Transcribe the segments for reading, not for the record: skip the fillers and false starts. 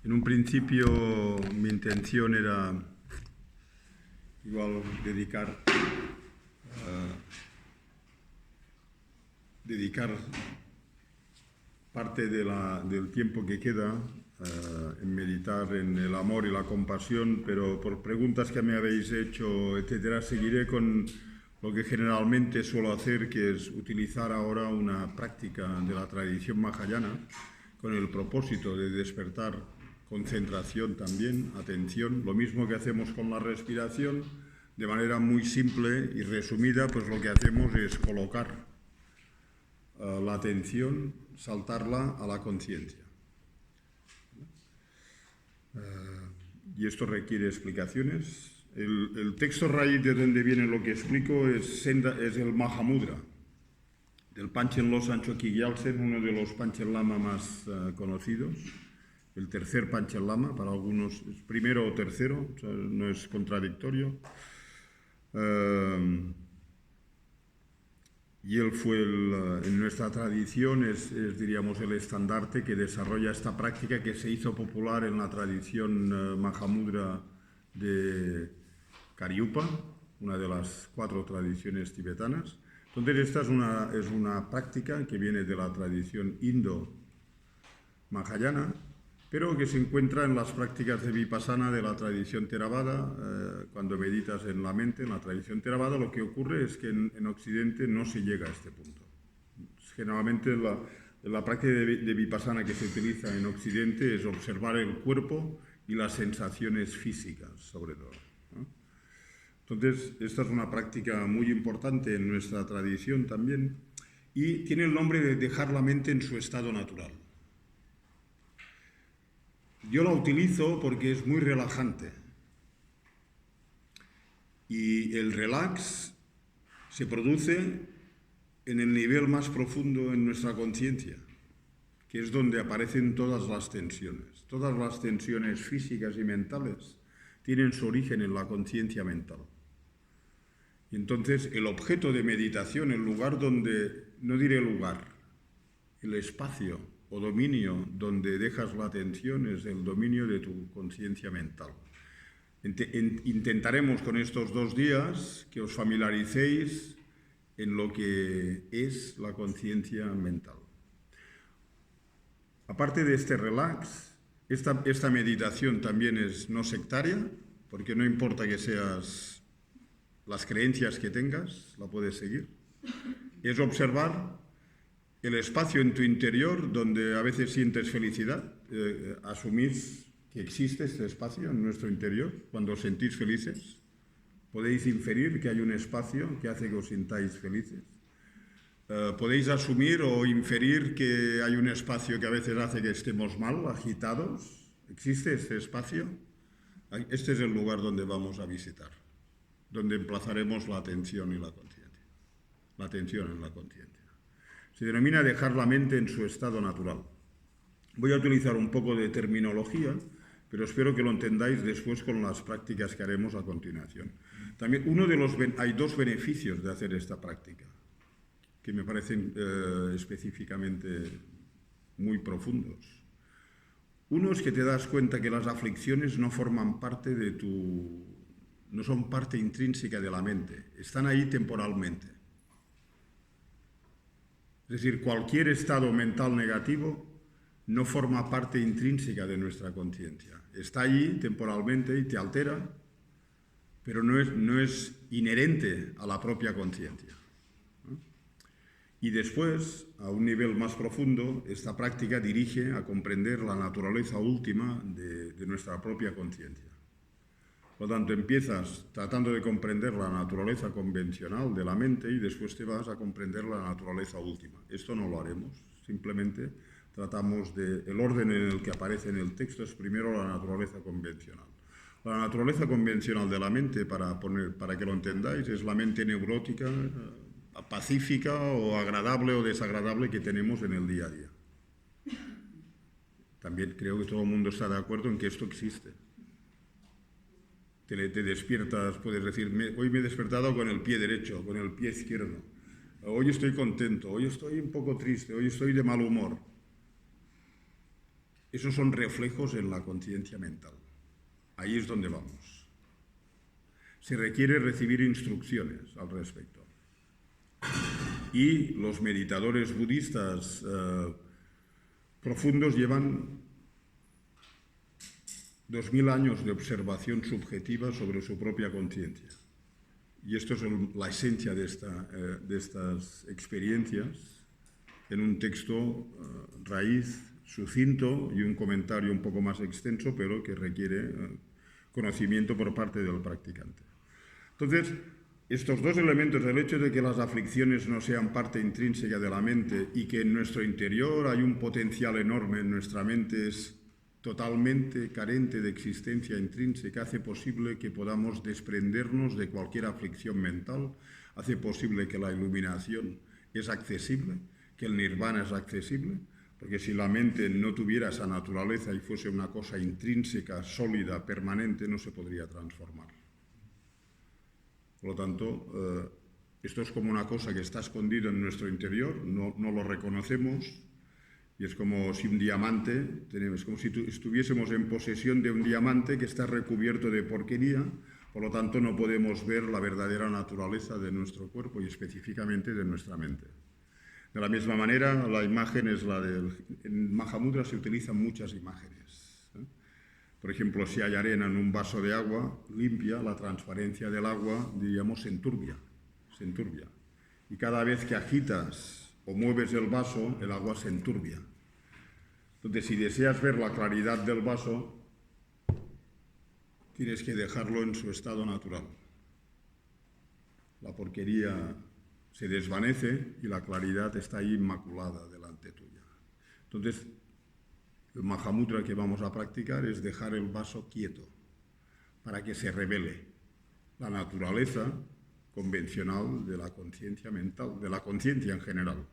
En un principio mi intención era igual dedicar parte del tiempo que queda en meditar en el amor y la compasión, pero por preguntas que me habéis hecho, etcétera, seguiré con lo que generalmente suelo hacer, que es utilizar ahora una práctica de la tradición mahayana con el propósito de despertar concentración también, atención, lo mismo que hacemos con la respiración, de manera muy simple y resumida, pues lo que hacemos es colocar la atención, saltarla a la conciencia. Y esto requiere explicaciones. El texto raíz de donde viene lo que explico es el Mahamudra, del Panchen Losang Chokyi Gyaltsen, uno de los Panchen Lama más conocidos, el tercer Panchen Lama, para algunos es primero o tercero, o sea, no es contradictorio. Y él fue, en nuestra tradición, diríamos, el estandarte que desarrolla esta práctica que se hizo popular en la tradición Mahamudra de Karyupa, una de las 4 tradiciones tibetanas. Entonces, esta es una práctica que viene de la tradición indo-mahayana, pero que se encuentra en las prácticas de Vipassana de la tradición Theravada. Cuando meditas en la mente, en la tradición Theravada, lo que ocurre es que en Occidente no se llega a este punto. Generalmente la práctica de Vipassana que se utiliza en Occidente es observar el cuerpo y las sensaciones físicas, sobre todo, ¿no? Entonces, esta es una práctica muy importante en nuestra tradición también, y tiene el nombre de dejar la mente en su estado natural. Yo la utilizo porque es muy relajante y el relax se produce en el nivel más profundo en nuestra conciencia, que es donde aparecen todas las tensiones. Todas las tensiones físicas y mentales tienen su origen en la conciencia mental. Y entonces el objeto de meditación, el lugar donde, no diré lugar, el espacio o dominio donde dejas la atención es el dominio de tu conciencia mental. Intentaremos con estos 2 días que os familiaricéis en lo que es la conciencia mental. Aparte de este relax, esta meditación también es no sectaria, porque no importa que seas las creencias que tengas, la puedes seguir. Es observar el espacio en tu interior donde a veces sientes felicidad. Asumís que existe este espacio en nuestro interior cuando os sentís felices. Podéis inferir que hay un espacio que hace que os sintáis felices. Podéis asumir o inferir que hay un espacio que a veces hace que estemos mal, agitados. ¿Existe este espacio? Este es el lugar donde vamos a visitar, donde emplazaremos la atención y la conciencia. La atención en la conciencia. Se denomina dejar la mente en su estado natural. Voy a utilizar un poco de terminología, pero espero que lo entendáis después con las prácticas que haremos a continuación. También hay 2 beneficios de hacer esta práctica, que me parecen específicamente muy profundos. Uno es que te das cuenta que las aflicciones no forman parte no son parte intrínseca de la mente, están ahí temporalmente. Es decir, cualquier estado mental negativo no forma parte intrínseca de nuestra conciencia. Está allí temporalmente y te altera, pero no es inherente a la propia conciencia, ¿no? Y después, a un nivel más profundo, esta práctica dirige a comprender la naturaleza última de nuestra propia conciencia. Por lo tanto, empiezas tratando de comprender la naturaleza convencional de la mente y después te vas a comprender la naturaleza última. Esto no lo haremos, simplemente tratamos el orden en el que aparece en el texto es primero la naturaleza convencional. La naturaleza convencional de la mente, para que lo entendáis, es la mente neurótica, pacífica o agradable o desagradable que tenemos en el día a día. También creo que todo el mundo está de acuerdo en que esto existe. Te despiertas, puedes decir, hoy me he despertado con el pie derecho, con el pie izquierdo. Hoy estoy contento, hoy estoy un poco triste, hoy estoy de mal humor. Esos son reflejos en la conciencia mental. Ahí es donde vamos. Se requiere recibir instrucciones al respecto. Y los meditadores budistas profundos llevan 2000 años de observación subjetiva sobre su propia conciencia. Y esto es la esencia de estas experiencias en un texto raíz, sucinto y un comentario un poco más extenso, pero que requiere conocimiento por parte del practicante. Entonces, estos dos elementos, el hecho de que las aflicciones no sean parte intrínseca de la mente y que en nuestro interior hay un potencial enorme, nuestra mente es totalmente carente de existencia intrínseca, hace posible que podamos desprendernos de cualquier aflicción mental, hace posible que la iluminación es accesible, que el nirvana es accesible, porque si la mente no tuviera esa naturaleza y fuese una cosa intrínseca, sólida, permanente, no se podría transformar. Por lo tanto, esto es como una cosa que está escondida en nuestro interior, no lo reconocemos, y es como si un diamante, es como si estuviésemos en posesión de un diamante que está recubierto de porquería, por lo tanto no podemos ver la verdadera naturaleza de nuestro cuerpo y específicamente de nuestra mente. De la misma manera, la imagen es la del... En Mahamudra se utilizan muchas imágenes. Por ejemplo, si hay arena en un vaso de agua limpia, la transparencia del agua, diríamos, se enturbia. Y cada vez que agitas o mueves el vaso, el agua se enturbia. Entonces, si deseas ver la claridad del vaso, tienes que dejarlo en su estado natural. La porquería se desvanece y la claridad está ahí inmaculada delante tuya. Entonces, el Mahamudra que vamos a practicar es dejar el vaso quieto para que se revele la naturaleza convencional de la conciencia mental, de la conciencia en general.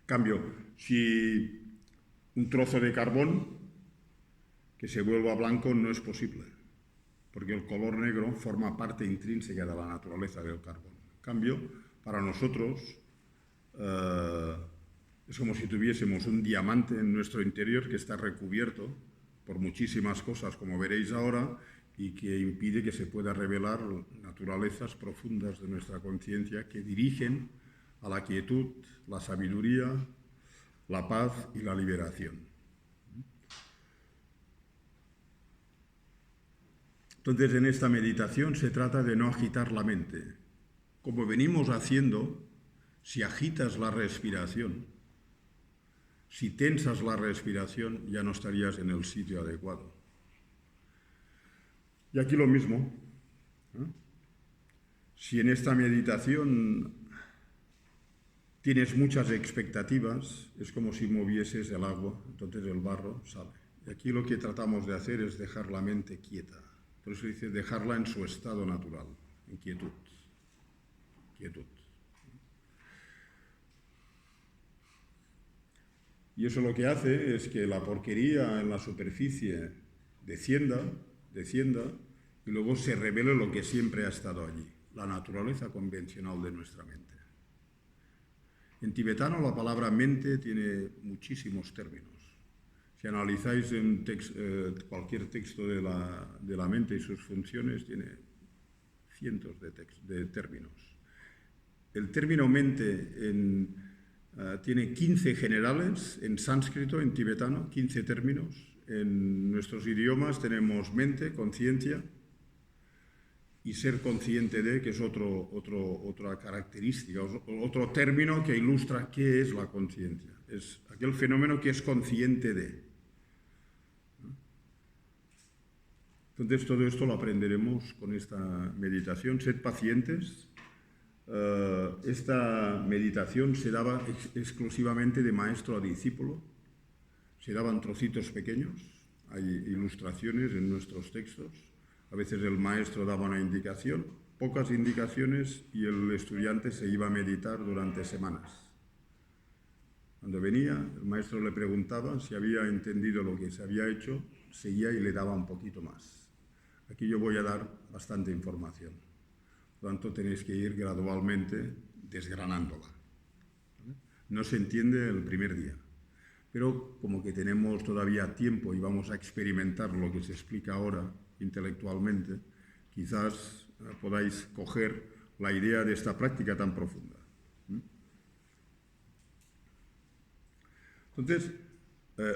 Cambio, si un trozo de carbón que se vuelva blanco no es posible, porque el color negro forma parte intrínseca de la naturaleza del carbón. En cambio, para nosotros es como si tuviésemos un diamante en nuestro interior que está recubierto por muchísimas cosas, como veréis ahora, y que impide que se pueda revelar naturalezas profundas de nuestra conciencia que dirigen a la quietud, la sabiduría, la paz y la liberación. Entonces, en esta meditación se trata de no agitar la mente. Como venimos haciendo, si agitas la respiración, si tensas la respiración, ya no estarías en el sitio adecuado. Y aquí lo mismo. Si en esta meditación tienes muchas expectativas, es como si movieses el agua, entonces el barro sale. Y aquí lo que tratamos de hacer es dejar la mente quieta. Por eso dice dejarla en su estado natural, en quietud. Y eso lo que hace es que la porquería en la superficie descienda, y luego se revele lo que siempre ha estado allí, la naturaleza convencional de nuestra mente. En tibetano la palabra mente tiene muchísimos términos. Si analizáis cualquier texto de la mente y sus funciones, tiene cientos de términos. El término mente tiene 15 generales en sánscrito, en tibetano, 15 términos. En nuestros idiomas tenemos mente, conciencia y ser consciente de, que es otra característica, otro término que ilustra qué es la conciencia. Es aquel fenómeno que es consciente de. Entonces, todo esto lo aprenderemos con esta meditación. Sed pacientes. Esta meditación se daba exclusivamente de maestro a discípulo. Se daban trocitos pequeños. Hay ilustraciones en nuestros textos. A veces el maestro daba una indicación, pocas indicaciones, y el estudiante se iba a meditar durante semanas. Cuando venía, el maestro le preguntaba si había entendido lo que se había hecho, seguía y le daba un poquito más. Aquí yo voy a dar bastante información. Por lo tanto, tenéis que ir gradualmente desgranándola. No se entiende el primer día. pero como que tenemos todavía tiempo y vamos a experimentar lo que se explica ahora intelectualmente, quizás podáis coger la idea de esta práctica tan profunda. Entonces,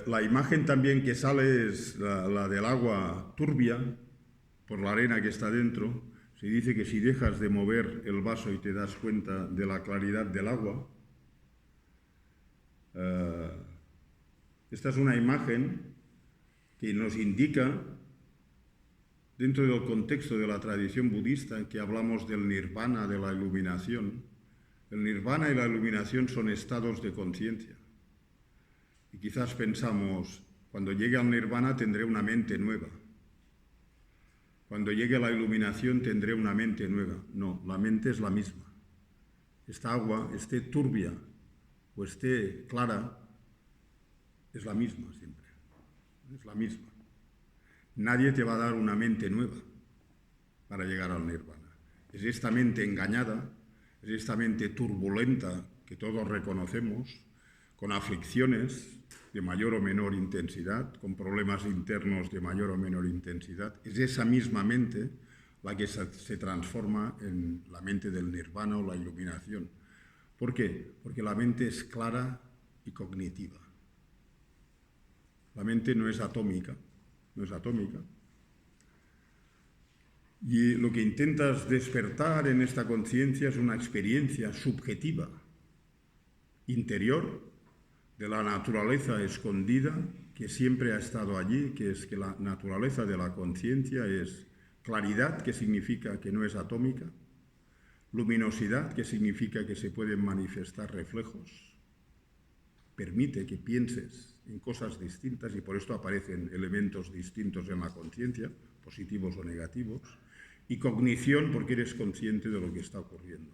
la imagen también que sale es la del agua turbia por la arena que está dentro. Se dice que si dejas de mover el vaso y te das cuenta de la claridad del agua, esta es una imagen que nos indica, dentro del contexto de la tradición budista, que hablamos del nirvana, de la iluminación. El nirvana y la iluminación son estados de conciencia. Y quizás pensamos, cuando llegue al nirvana tendré una mente nueva. Cuando llegue a la iluminación tendré una mente nueva. No, la mente es la misma. Esta agua, esté turbia o esté clara, es la misma siempre. Es la misma. Nadie te va a dar una mente nueva para llegar al nirvana. Es esta mente engañada, es esta mente turbulenta que todos reconocemos, con aflicciones de mayor o menor intensidad, con problemas internos de mayor o menor intensidad. Es esa misma mente la que se transforma en la mente del nirvana o la iluminación. ¿Por qué? Porque la mente es clara y cognitiva. La mente no es atómica, Y lo que intentas despertar en esta conciencia es una experiencia subjetiva, interior, de la naturaleza escondida que siempre ha estado allí, que es que la naturaleza de la conciencia es claridad, que significa que no es atómica, luminosidad, que significa que se pueden manifestar reflejos, permite que pienses en cosas distintas y por esto aparecen elementos distintos en la conciencia, positivos o negativos, y cognición porque eres consciente de lo que está ocurriendo.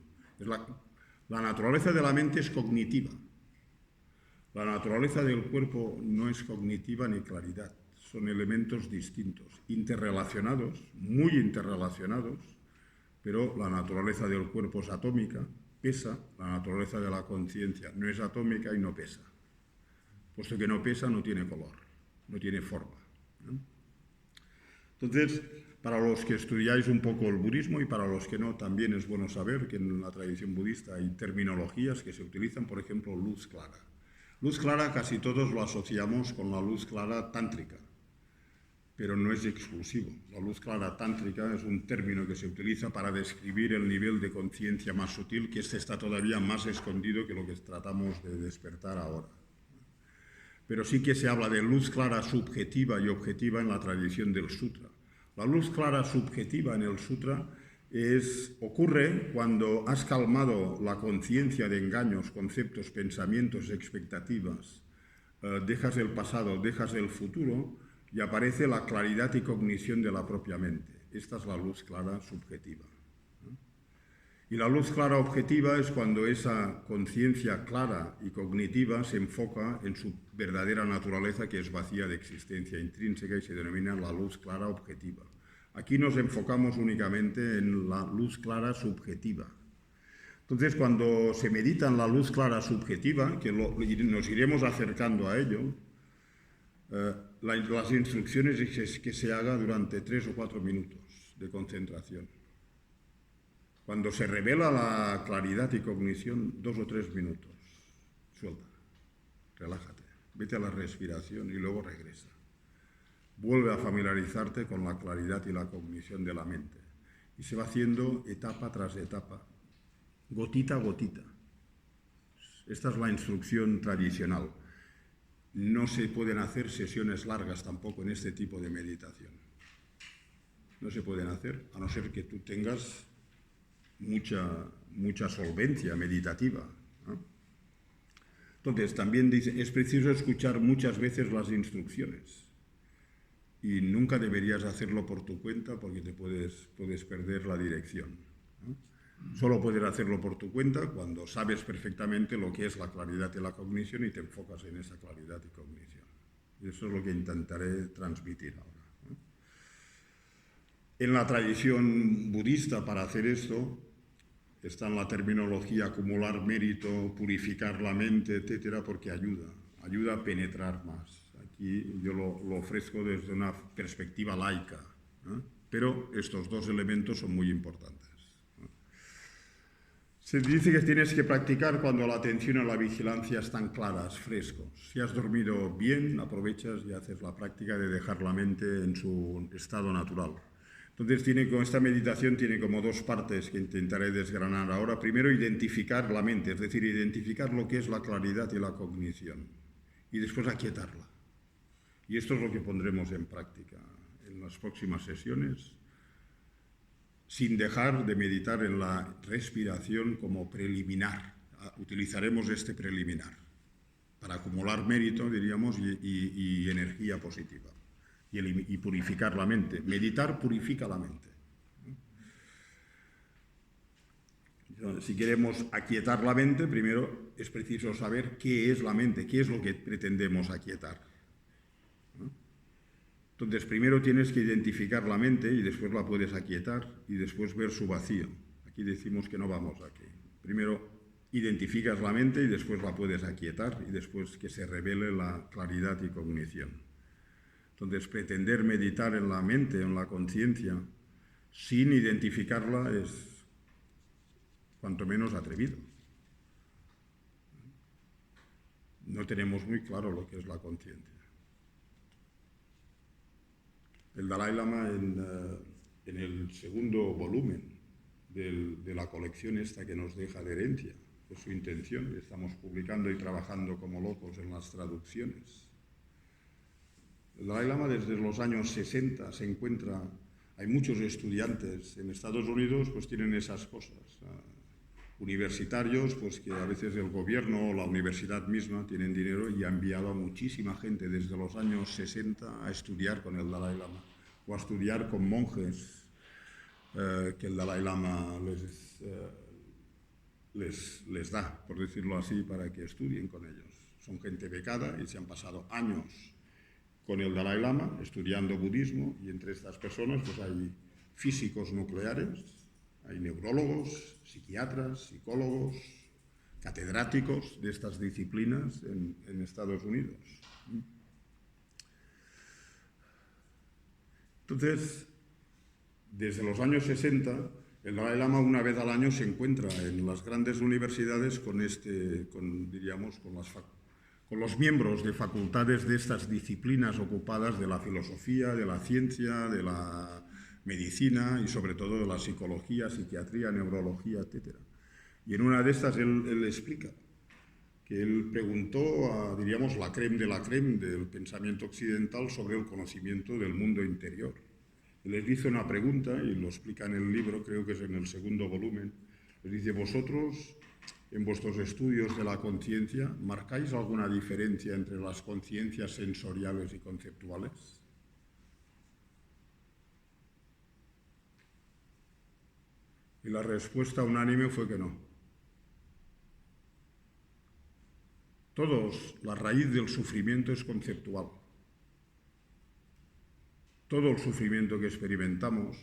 La naturaleza de la mente es cognitiva. La naturaleza del cuerpo no es cognitiva ni claridad, son elementos distintos, interrelacionados, muy interrelacionados, pero la naturaleza del cuerpo es atómica, pesa, la naturaleza de la conciencia no es atómica y no pesa. Puesto que no pesa, no tiene color, no tiene forma, ¿no? Entonces, para los que estudiáis un poco el budismo y para los que no, también es bueno saber que en la tradición budista hay terminologías que se utilizan, por ejemplo, luz clara. Luz clara casi todos lo asociamos con la luz clara tántrica, pero no es exclusivo. La luz clara tántrica es un término que se utiliza para describir el nivel de conciencia más sutil, que este está todavía más escondido que lo que tratamos de despertar ahora. Pero sí que se habla de luz clara subjetiva y objetiva en la tradición del sutra. La luz clara subjetiva en el sutra ocurre cuando has calmado la conciencia de engaños, conceptos, pensamientos, expectativas, dejas el pasado, dejas el futuro y aparece la claridad y cognición de la propia mente. Esta es la luz clara subjetiva. Y la luz clara objetiva es cuando esa conciencia clara y cognitiva se enfoca en su verdadera naturaleza, que es vacía de existencia intrínseca y se denomina la luz clara objetiva. Aquí nos enfocamos únicamente en la luz clara subjetiva. Entonces, cuando se medita en la luz clara subjetiva, que nos iremos acercando a ello, las instrucciones es que se haga durante 3 o 4 minutos de concentración. Cuando se revela la claridad y cognición, 2 o 3 minutos. Suelta, relájate, vete a la respiración y luego regresa. Vuelve a familiarizarte con la claridad y la cognición de la mente. Y se va haciendo etapa tras etapa, gotita a gotita. Esta es la instrucción tradicional. No se pueden hacer sesiones largas tampoco en este tipo de meditación. No se pueden hacer, a no ser que tú tengas mucha solvencia meditativa, ¿no? Entonces, también dice, es preciso escuchar muchas veces las instrucciones. Y nunca deberías hacerlo por tu cuenta porque te puedes perder la dirección, ¿no? Solo puedes hacerlo por tu cuenta cuando sabes perfectamente lo que es la claridad y la cognición y te enfocas en esa claridad y cognición. Y eso es lo que intentaré transmitir ahora, ¿no? En la tradición budista, para hacer esto, está en la terminología acumular mérito, purificar la mente, etcétera, porque ayuda ayuda a penetrar más. Aquí yo lo ofrezco desde una perspectiva laica, ¿eh? Pero estos dos elementos son muy importantes. Se dice que tienes que practicar cuando la atención y la vigilancia están claras, frescos. Si has dormido bien, aprovechas y haces la práctica de dejar la mente en su estado natural. Entonces, esta meditación tiene como dos partes que intentaré desgranar ahora. Primero, identificar la mente, es decir, identificar lo que es la claridad y la cognición. Y después, aquietarla. Y esto es lo que pondremos en práctica en las próximas sesiones, sin dejar de meditar en la respiración como preliminar. Utilizaremos este preliminar para acumular mérito, diríamos, y energía positiva. Y purificar la mente. Meditar purifica la mente. Si queremos aquietar la mente, primero es preciso saber qué es la mente, qué es lo que pretendemos aquietar. Entonces, primero tienes que identificar la mente y después la puedes aquietar y después ver su vacío. Aquí decimos que no vamos aquí. Primero identificas la mente y después la puedes aquietar y después que se revele la claridad y cognición. Entonces, pretender meditar en la mente, en la conciencia, sin identificarla es cuanto menos atrevido. No tenemos muy claro lo que es la conciencia. El Dalai Lama, en el segundo volumen de la colección esta que nos deja de herencia, es su intención, y estamos publicando y trabajando como locos en las traducciones. El Dalai Lama desde los años 60 se encuentra, hay muchos estudiantes en Estados Unidos, pues tienen esas cosas. Universitarios, pues que a veces el gobierno o la universidad misma tienen dinero y ha enviado a muchísima gente desde los años 60 a estudiar con el Dalai Lama o a estudiar con monjes que el Dalai Lama les da, por decirlo así, para que estudien con ellos. Son gente becada y se han pasado años con el Dalai Lama estudiando budismo, y entre estas personas pues hay físicos nucleares, hay neurólogos, psiquiatras, psicólogos, catedráticos de estas disciplinas en Estados Unidos. Entonces, desde los años 60, el Dalai Lama una vez al año se encuentra en las grandes universidades con los miembros de facultades de estas disciplinas ocupadas de la filosofía, de la ciencia, de la medicina y sobre todo de la psicología, psiquiatría, neurología, etc. Y en una de estas él explica que él preguntó a, diríamos, la crème de la crème del pensamiento occidental sobre el conocimiento del mundo interior. Él les hizo una pregunta, y lo explica en el libro, creo que es en el segundo volumen. Les dice: vosotros, en vuestros estudios de la conciencia, ¿marcáis alguna diferencia entre las conciencias sensoriales y conceptuales? Y la respuesta unánime fue que no. La raíz del sufrimiento es conceptual. Todo el sufrimiento que experimentamos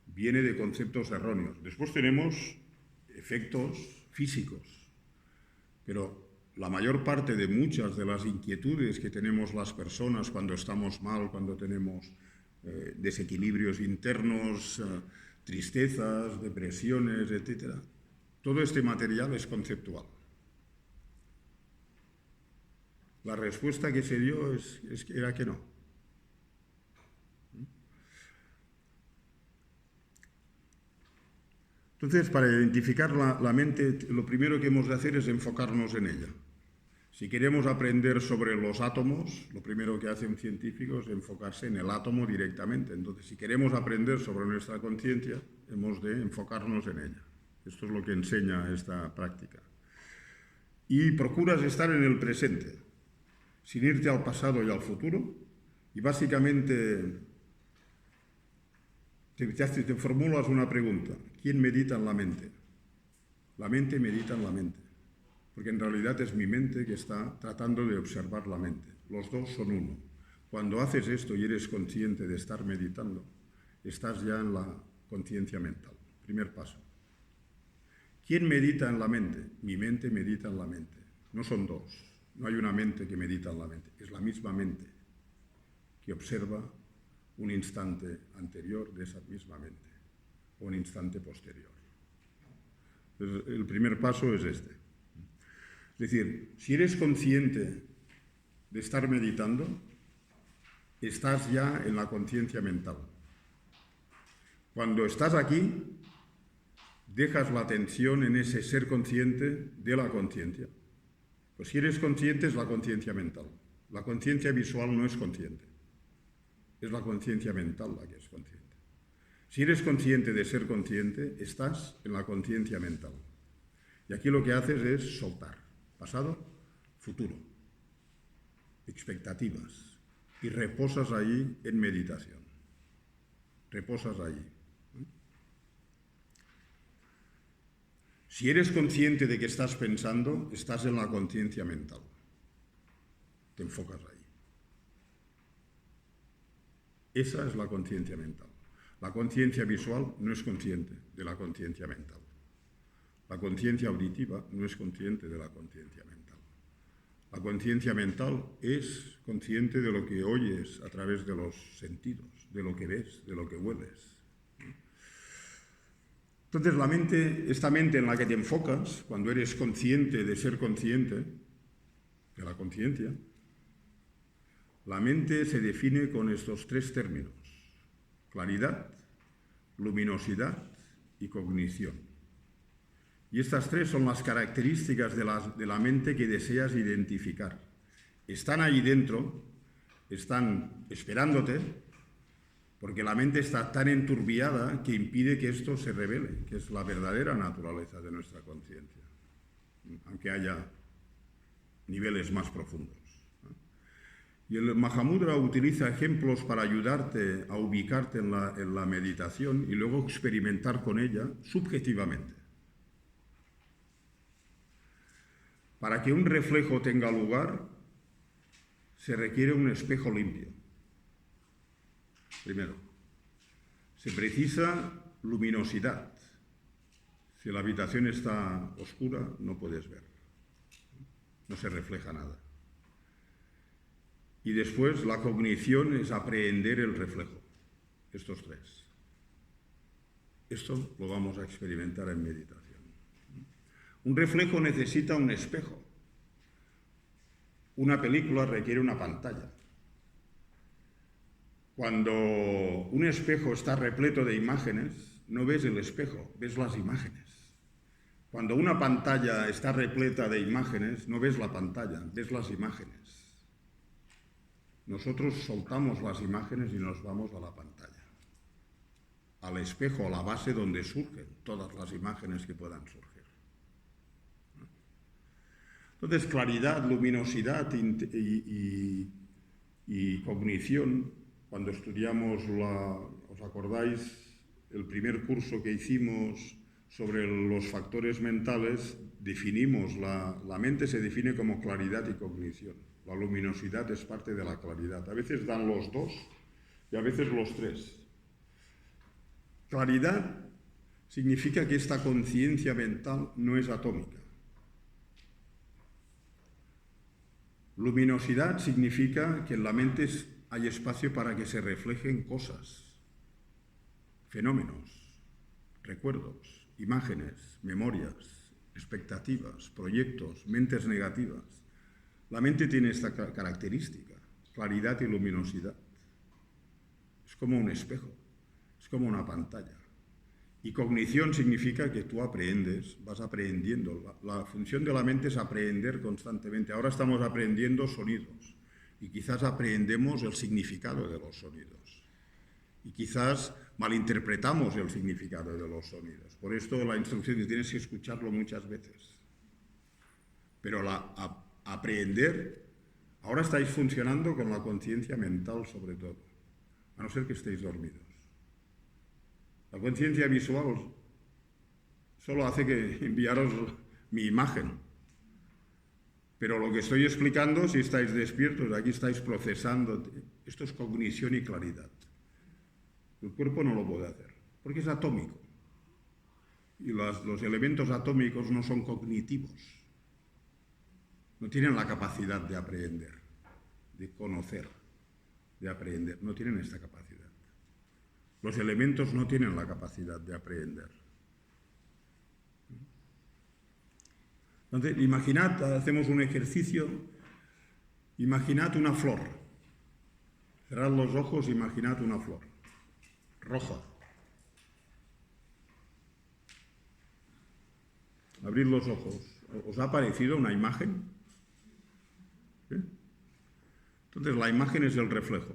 viene de conceptos erróneos. Después tenemos efectos físicos, pero la mayor parte de muchas de las inquietudes que tenemos las personas cuando estamos mal, cuando tenemos desequilibrios internos, tristezas, depresiones, etc., todo este material es conceptual. La respuesta que se dio era que no. Entonces, para identificar la mente, lo primero que hemos de hacer es enfocarnos en ella. Si queremos aprender sobre los átomos, lo primero que hace un científico es enfocarse en el átomo directamente. Entonces, si queremos aprender sobre nuestra conciencia, hemos de enfocarnos en ella. Esto es lo que enseña esta práctica. Y procuras estar en el presente, sin irte al pasado y al futuro, y básicamente te formulas una pregunta: ¿quién medita en la mente? La mente medita en la mente, porque en realidad es mi mente que está tratando de observar la mente. Los dos son uno. Cuando haces esto y eres consciente de estar meditando, estás ya en la conciencia mental. Primer paso. ¿Quién medita en la mente? Mi mente medita en la mente. No son dos. No hay una mente que medita en la mente, es la misma mente que observa un instante anterior de esa misma mente, o un instante posterior. Entonces, el primer paso es este. Es decir, si eres consciente de estar meditando, estás ya en la conciencia mental. Cuando estás aquí, dejas la atención en ese ser consciente de la conciencia. Pues si eres consciente es la conciencia mental. La conciencia visual no es consciente. Es la conciencia mental la que es consciente. Si eres consciente de ser consciente, estás en la conciencia mental. Y aquí lo que haces es soltar. Pasado, futuro. Expectativas. Y reposas ahí en meditación. Reposas allí. Si eres consciente de que estás pensando, estás en la conciencia mental. Te enfocas ahí. Esa es la conciencia mental. La conciencia visual no es consciente de la conciencia mental. La conciencia auditiva no es consciente de la conciencia mental. La conciencia mental es consciente de lo que oyes a través de los sentidos, de lo que ves, de lo que hueles. Entonces la mente, esta mente en la que te enfocas, cuando eres consciente de ser consciente, de la conciencia, la mente se define con estos tres términos: claridad, luminosidad y cognición. Y estas tres son las características de la mente que deseas identificar. Están ahí dentro, están esperándote, porque la mente está tan enturbiada que impide que esto se revele, que es la verdadera naturaleza de nuestra conciencia, aunque haya niveles más profundos. Y el Mahamudra utiliza ejemplos para ayudarte a ubicarte en la meditación y luego experimentar con ella subjetivamente. Para que un reflejo tenga lugar, se requiere un espejo limpio. Primero, se precisa luminosidad. Si la habitación está oscura, no puedes ver. No se refleja nada. Y después, la cognición es aprehender el reflejo. Estos tres. Esto lo vamos a experimentar en meditación. Un reflejo necesita un espejo. Una película requiere una pantalla. Cuando un espejo está repleto de imágenes, no ves el espejo, ves las imágenes. Cuando una pantalla está repleta de imágenes, no ves la pantalla, ves las imágenes. Nosotros soltamos las imágenes y nos vamos a la pantalla, al espejo, a la base donde surgen todas las imágenes que puedan surgir. Entonces, claridad, luminosidad y cognición. Cuando estudiamos, ¿os acordáis? El primer curso que hicimos sobre los factores mentales, definimos, la mente se define como claridad y cognición. La luminosidad es parte de la claridad. A veces dan los dos y a veces los tres. Claridad significa que esta conciencia mental no es atómica. Luminosidad significa que en la mente hay espacio para que se reflejen cosas, fenómenos, recuerdos, imágenes, memorias, expectativas, proyectos, mentes negativas. La mente tiene esta característica, claridad y luminosidad. Es como un espejo, es como una pantalla. Y cognición significa que tú aprendes, vas aprendiendo. La función de la mente es aprender constantemente. Ahora estamos aprendiendo sonidos y quizás aprendemos el significado de los sonidos. Y quizás malinterpretamos el significado de los sonidos. Por esto la instrucción es que tienes que escucharlo muchas veces. Pero aprender, ahora estáis funcionando con la conciencia mental sobre todo, a no ser que estéis dormidos. La conciencia visual solo hace que enviaros mi imagen. Pero lo que estoy explicando, si estáis despiertos, aquí estáis procesando. Esto es cognición y claridad. El cuerpo no lo puede hacer, porque es atómico. Y los elementos atómicos no son cognitivos. no tienen la capacidad de aprender, de conocer, de aprender. No tienen esta capacidad. Los elementos no tienen la capacidad de aprender. Entonces, imaginad, hacemos un ejercicio, imaginad una flor. Cerrad los ojos, imaginad una flor roja. Abrid los ojos. ¿Os ha aparecido una imagen? ¿Sí? Entonces, la imagen es el reflejo.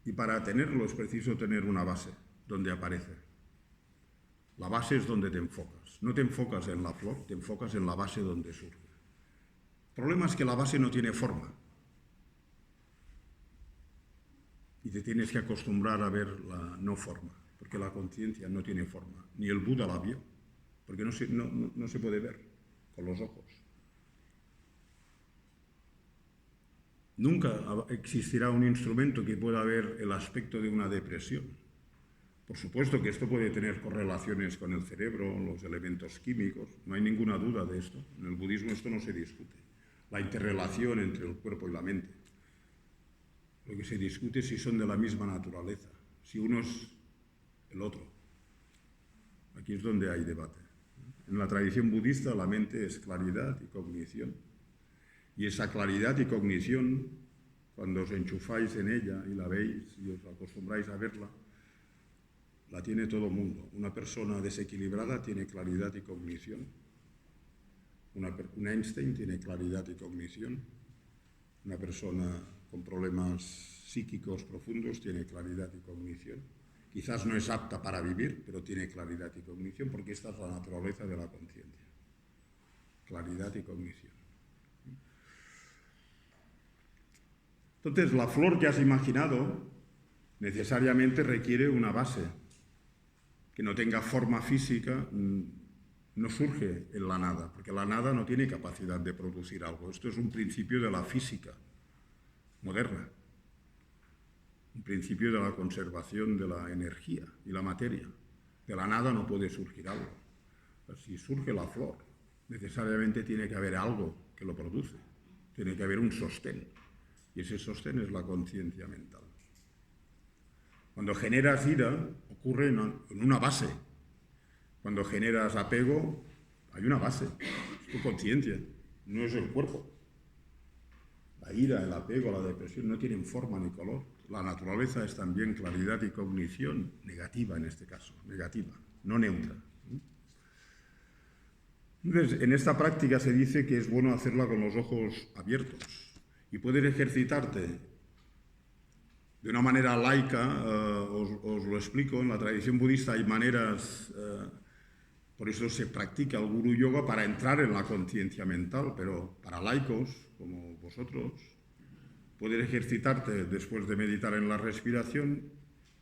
Y para tenerlo es preciso tener una base donde aparece. La base es donde te enfocas. No te enfocas en la flor, te enfocas en la base donde surge. El problema es que la base no tiene forma. Y te tienes que acostumbrar a ver la no forma, porque la conciencia no tiene forma. Ni el Buda la vio, porque no se puede ver con los ojos. Nunca existirá un instrumento que pueda ver el aspecto de una depresión. Por supuesto que esto puede tener correlaciones con el cerebro, los elementos químicos, no hay ninguna duda de esto. En el budismo esto no se discute. La interrelación entre el cuerpo y la mente. Lo que se discute es si son de la misma naturaleza, si uno es el otro. Aquí es donde hay debate. En la tradición budista la mente es claridad y cognición. Y esa claridad y cognición, cuando os enchufáis en ella y la veis y os acostumbráis a verla, la tiene todo el mundo. Una persona desequilibrada tiene claridad y cognición. Un Einstein tiene claridad y cognición. Una persona con problemas psíquicos profundos tiene claridad y cognición. Quizás no es apta para vivir, pero tiene claridad y cognición, porque esta es la naturaleza de la conciencia. Claridad y cognición. Entonces, la flor que has imaginado necesariamente requiere una base. Que no tenga forma física no surge en la nada, porque la nada no tiene capacidad de producir algo. Esto es un principio de la física moderna, un principio de la conservación de la energía y la materia. De la nada no puede surgir algo. Si surge la flor, necesariamente tiene que haber algo que lo produce, tiene que haber un sostén, y ese sostén es la conciencia mental. Cuando generas ira, ocurre en una base. Cuando generas apego, hay una base, es tu conciencia, no es el cuerpo. La ira, el apego, la depresión no tienen forma ni color. La naturaleza es también claridad y cognición, negativa en este caso, negativa, no neutra. Entonces, en esta práctica se dice que es bueno hacerla con los ojos abiertos y puedes ejercitarte de una manera laica. Os lo explico, en la tradición budista hay maneras, por eso se practica el guru yoga para entrar en la conciencia mental, pero para laicos como vosotros, puedes ejercitarte después de meditar en la respiración.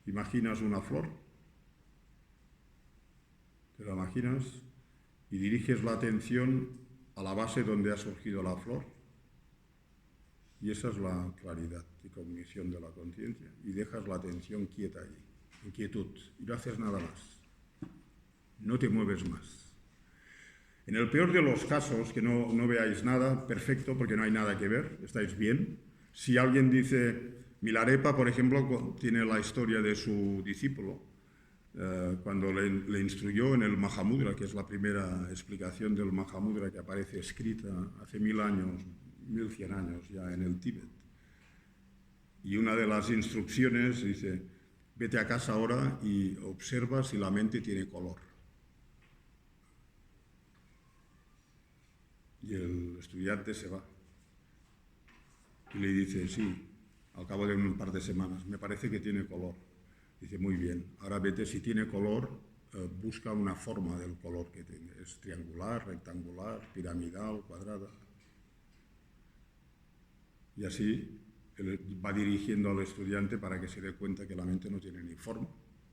Imaginas una flor, te la imaginas y diriges la atención a la base donde ha surgido la flor. Y esa es la claridad y cognición de la conciencia. Y dejas la atención quieta allí, en quietud, y no haces nada más. No te mueves más. En el peor de los casos, que no veáis nada, perfecto, porque no hay nada que ver, estáis bien. Si alguien dice, Milarepa, por ejemplo, tiene la historia de su discípulo, cuando le instruyó en el Mahamudra, que es la primera explicación del Mahamudra que aparece escrita hace 1000 años, 1100 años ya en el Tíbet. Y una de las instrucciones dice, vete a casa ahora y observa si la mente tiene color. Y el estudiante se va y le dice, sí, al cabo de un par de semanas, me parece que tiene color. Dice, muy bien, ahora vete, si tiene color, busca una forma del color que tenga. Es triangular, rectangular, piramidal, cuadrada. Y así él va dirigiendo al estudiante para que se dé cuenta que la mente no tiene ni forma,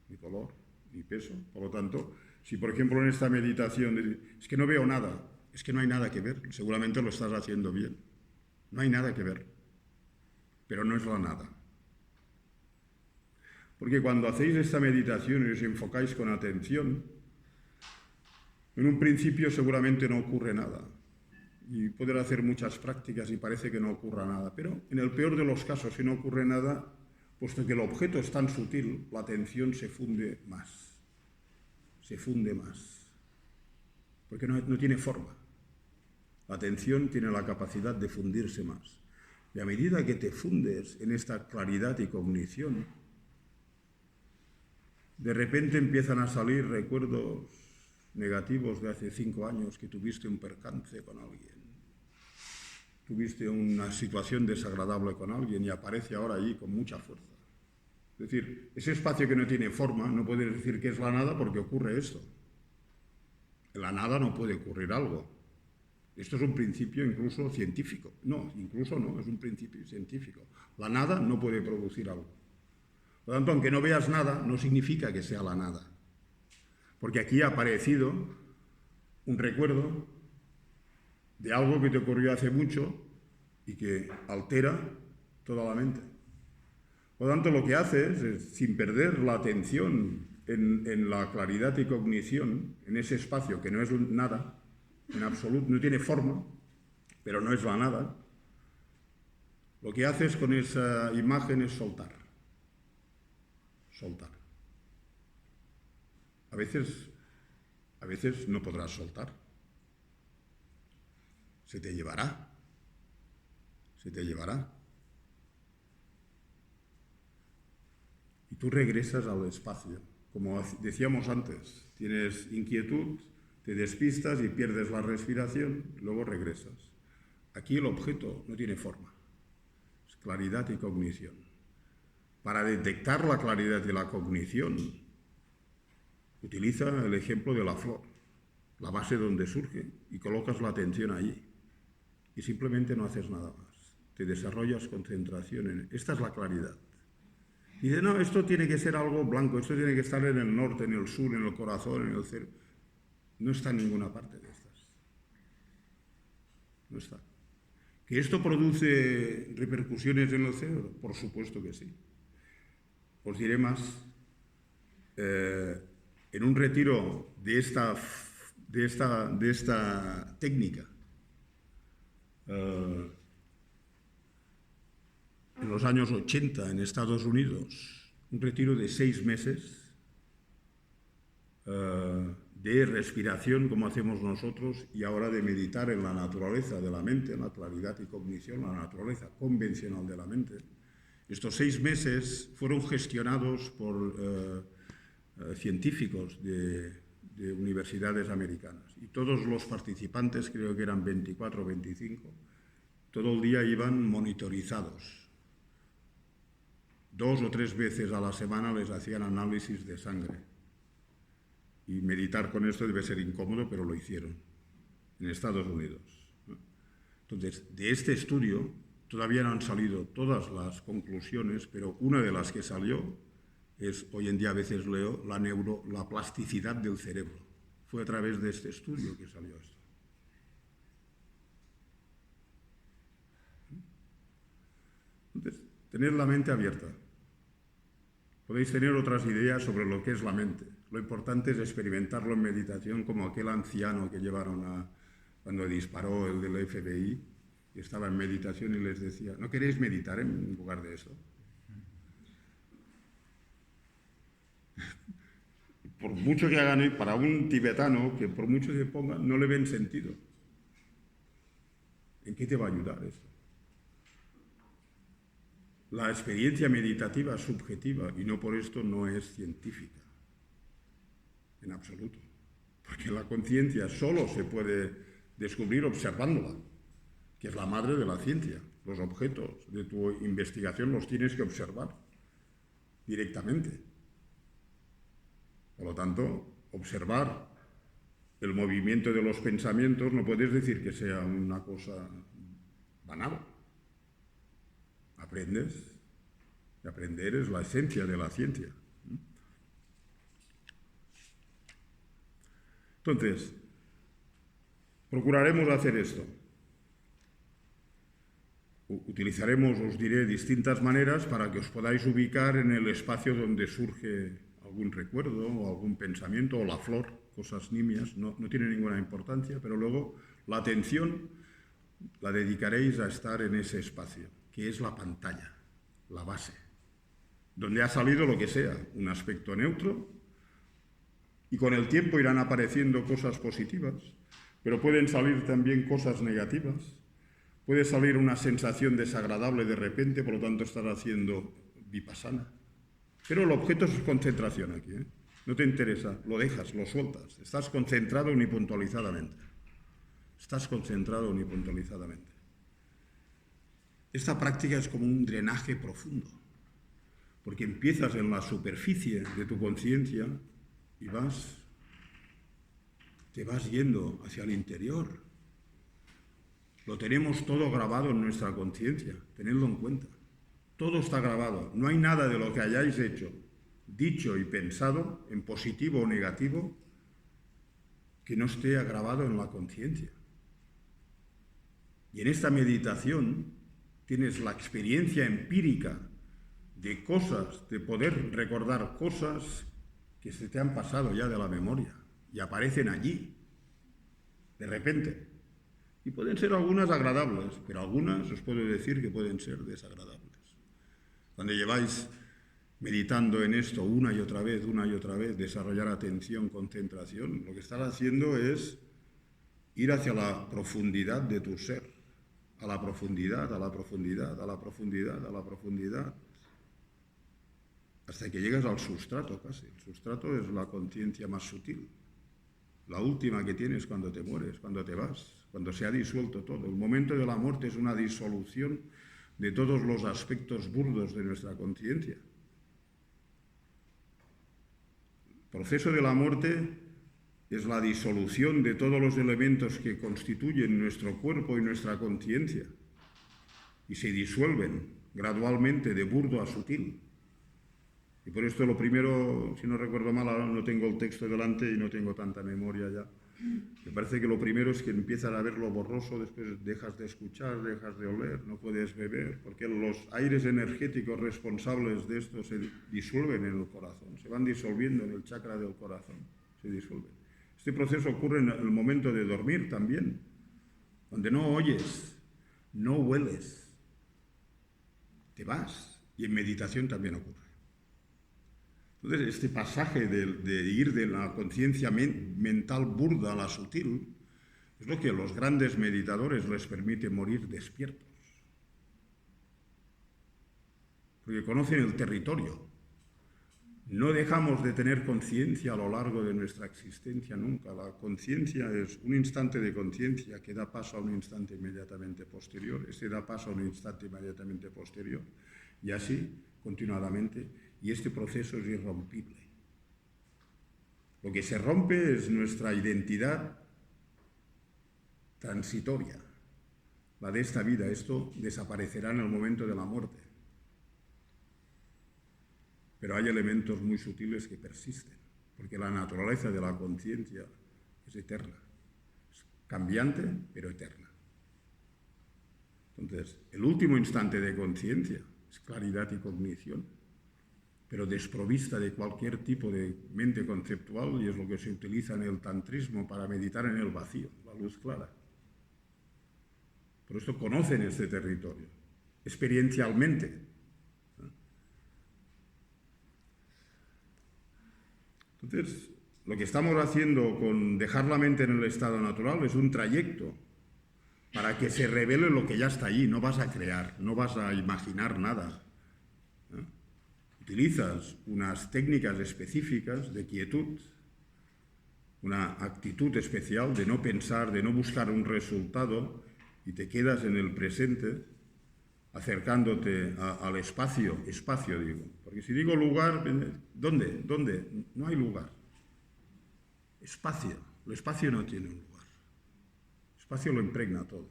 ni color, ni peso. Por lo tanto, si por ejemplo en esta meditación es que no veo nada, es que no hay nada que ver, seguramente lo estás haciendo bien. No hay nada que ver, pero no es la nada. Porque cuando hacéis esta meditación y os enfocáis con atención, en un principio seguramente no ocurre nada. y poder hacer muchas prácticas y parece que no ocurra nada. Pero en el peor de los casos, si no ocurre nada, puesto que el objeto es tan sutil, la atención se funde más. Se funde más. Porque no tiene forma. La atención tiene la capacidad de fundirse más. Y a medida que te fundes en esta claridad y cognición, de repente empiezan a salir recuerdos negativos de hace 5 años que tuviste un percance con alguien, tuviste una situación desagradable con alguien y aparece ahora allí con mucha fuerza. Es decir, ese espacio que no tiene forma, no puedes decir que es la nada porque ocurre esto. En la nada no puede ocurrir algo. Esto es un principio incluso científico. No, incluso no, es un principio científico. La nada no puede producir algo. Por lo tanto, aunque no veas nada, no significa que sea la nada. Porque aquí ha aparecido un recuerdo de algo que te ocurrió hace mucho y que altera toda la mente. Por lo tanto, lo que haces es, sin perder la atención en la claridad y cognición, en ese espacio que no es nada, en absoluto, no tiene forma, pero no es la nada, lo que haces con esa imagen es soltar. Soltar. A veces no podrás soltar. Se te llevará. Se te llevará. Y tú regresas al espacio. Como decíamos antes, tienes inquietud, te despistas y pierdes la respiración, luego regresas. Aquí el objeto no tiene forma. Es claridad y cognición. Para detectar la claridad y la cognición, utiliza el ejemplo de la flor, la base donde surge, y colocas la atención allí. Y simplemente no haces nada más. Te desarrollas concentración en... Esta es la claridad. Y dice, no, esto tiene que ser algo blanco, esto tiene que estar en el norte, en el sur, en el corazón, en el cerebro. No está en ninguna parte de estas. No está. ¿Que esto produce repercusiones en el cerebro? Por supuesto que sí. Os diré más. En un retiro de esta técnica, en los años 80 en Estados Unidos, un retiro de 6 meses de respiración como hacemos nosotros y ahora de meditar en la naturaleza de la mente, en la claridad y cognición, la naturaleza convencional de la mente. Estos 6 meses fueron gestionados por científicos de universidades americanas y todos los participantes, creo que eran 24 o 25, todo el día iban monitorizados. 2 o 3 veces a la semana les hacían análisis de sangre. Y meditar con esto debe ser incómodo, pero lo hicieron en Estados Unidos. Entonces, de este estudio todavía no han salido todas las conclusiones, pero una de las que salió es, hoy en día a veces leo, la plasticidad del cerebro. Fue a través de este estudio que salió esto. Entonces, tener la mente abierta. Podéis tener otras ideas sobre lo que es la mente. Lo importante es experimentarlo en meditación, como aquel anciano que llevaron cuando disparó el del FBI, y estaba en meditación y les decía, ¿no queréis meditar en lugar de eso? Por mucho que hagan, para un tibetano, que por mucho se ponga, no le ven sentido. ¿En qué te va a ayudar esto? La experiencia meditativa es subjetiva y no por esto no es científica, en absoluto. Porque la conciencia solo se puede descubrir observándola, que es la madre de la ciencia. Los objetos de tu investigación los tienes que observar directamente. Por lo tanto, observar el movimiento de los pensamientos no puedes decir que sea una cosa banal. Aprendes, y aprender es la esencia de la ciencia. Entonces, procuraremos hacer esto. Utilizaremos, os diré, distintas maneras para que os podáis ubicar en el espacio donde surge algún recuerdo o algún pensamiento, o la flor, cosas nimias, no tiene ninguna importancia, pero luego la atención la dedicaréis a estar en ese espacio, que es la pantalla, la base, donde ha salido lo que sea, un aspecto neutro, y con el tiempo irán apareciendo cosas positivas, pero pueden salir también cosas negativas. Puede salir una sensación desagradable de repente, por lo tanto estar haciendo vipassana. Pero el objeto es concentración aquí, ¿eh? No te interesa, lo dejas, lo sueltas. Estás concentrado unipuntualizadamente. Estás concentrado unipuntualizadamente. Esta práctica es como un drenaje profundo, porque empiezas en la superficie de tu conciencia y te vas yendo hacia el interior. Lo tenemos todo grabado en nuestra conciencia, tenedlo en cuenta. Todo está grabado. No hay nada de lo que hayáis hecho, dicho y pensado, en positivo o negativo, que no esté grabado en la conciencia. Y en esta meditación tienes la experiencia empírica de cosas, de poder recordar cosas que se te han pasado ya de la memoria y aparecen allí, de repente. Y pueden ser algunas agradables, pero algunas os puedo decir que pueden ser desagradables. Cuando lleváis meditando en esto una y otra vez, desarrollar atención, concentración, lo que estás haciendo es ir hacia la profundidad de tu ser, a la profundidad, a la profundidad, a la profundidad, a la profundidad, hasta que llegas al sustrato casi. El sustrato es la conciencia más sutil, la última que tienes cuando te mueres, cuando te vas, cuando se ha disuelto todo. El momento de la muerte es una disolución de todos los aspectos burdos de nuestra conciencia. El proceso de la muerte es la disolución de todos los elementos que constituyen nuestro cuerpo y nuestra conciencia y se disuelven gradualmente de burdo a sutil. Y por esto lo primero, si no recuerdo mal, ahora no tengo el texto delante y no tengo tanta memoria ya. Me parece que lo primero es que empiezas a ver lo borroso, después dejas de escuchar, dejas de oler, no puedes beber, porque los aires energéticos responsables de esto se disuelven en el corazón, se van disolviendo en el chakra del corazón, se disuelven. Este proceso ocurre en el momento de dormir también, donde no oyes, no hueles, te vas, y en meditación también ocurre. Entonces, este pasaje de ir de la conciencia mental burda a la sutil es lo que a los grandes meditadores les permite morir despiertos. Porque conocen el territorio. No dejamos de tener conciencia a lo largo de nuestra existencia nunca. La conciencia es un instante de conciencia que da paso a un instante inmediatamente posterior. Este da paso a un instante inmediatamente posterior. Y así, continuadamente. Y este proceso es irrompible. Lo que se rompe es nuestra identidad transitoria, la de esta vida. Esto desaparecerá en el momento de la muerte. Pero hay elementos muy sutiles que persisten, porque la naturaleza de la conciencia es eterna. Es cambiante, pero eterna. Entonces, el último instante de conciencia es claridad y cognición, pero desprovista de cualquier tipo de mente conceptual, y es lo que se utiliza en el tantrismo para meditar en el vacío, la luz clara. Por esto conocen este territorio, experiencialmente. Entonces, lo que estamos haciendo con dejar la mente en el estado natural es un trayecto para que se revele lo que ya está allí. No vas a crear, no vas a imaginar nada. Utilizas unas técnicas específicas de quietud, una actitud especial de no pensar, de no buscar un resultado, y te quedas en el presente, acercándote al espacio digo, porque si digo lugar, ¿dónde? No hay lugar. Espacio, el espacio no tiene un lugar. El espacio lo impregna todo.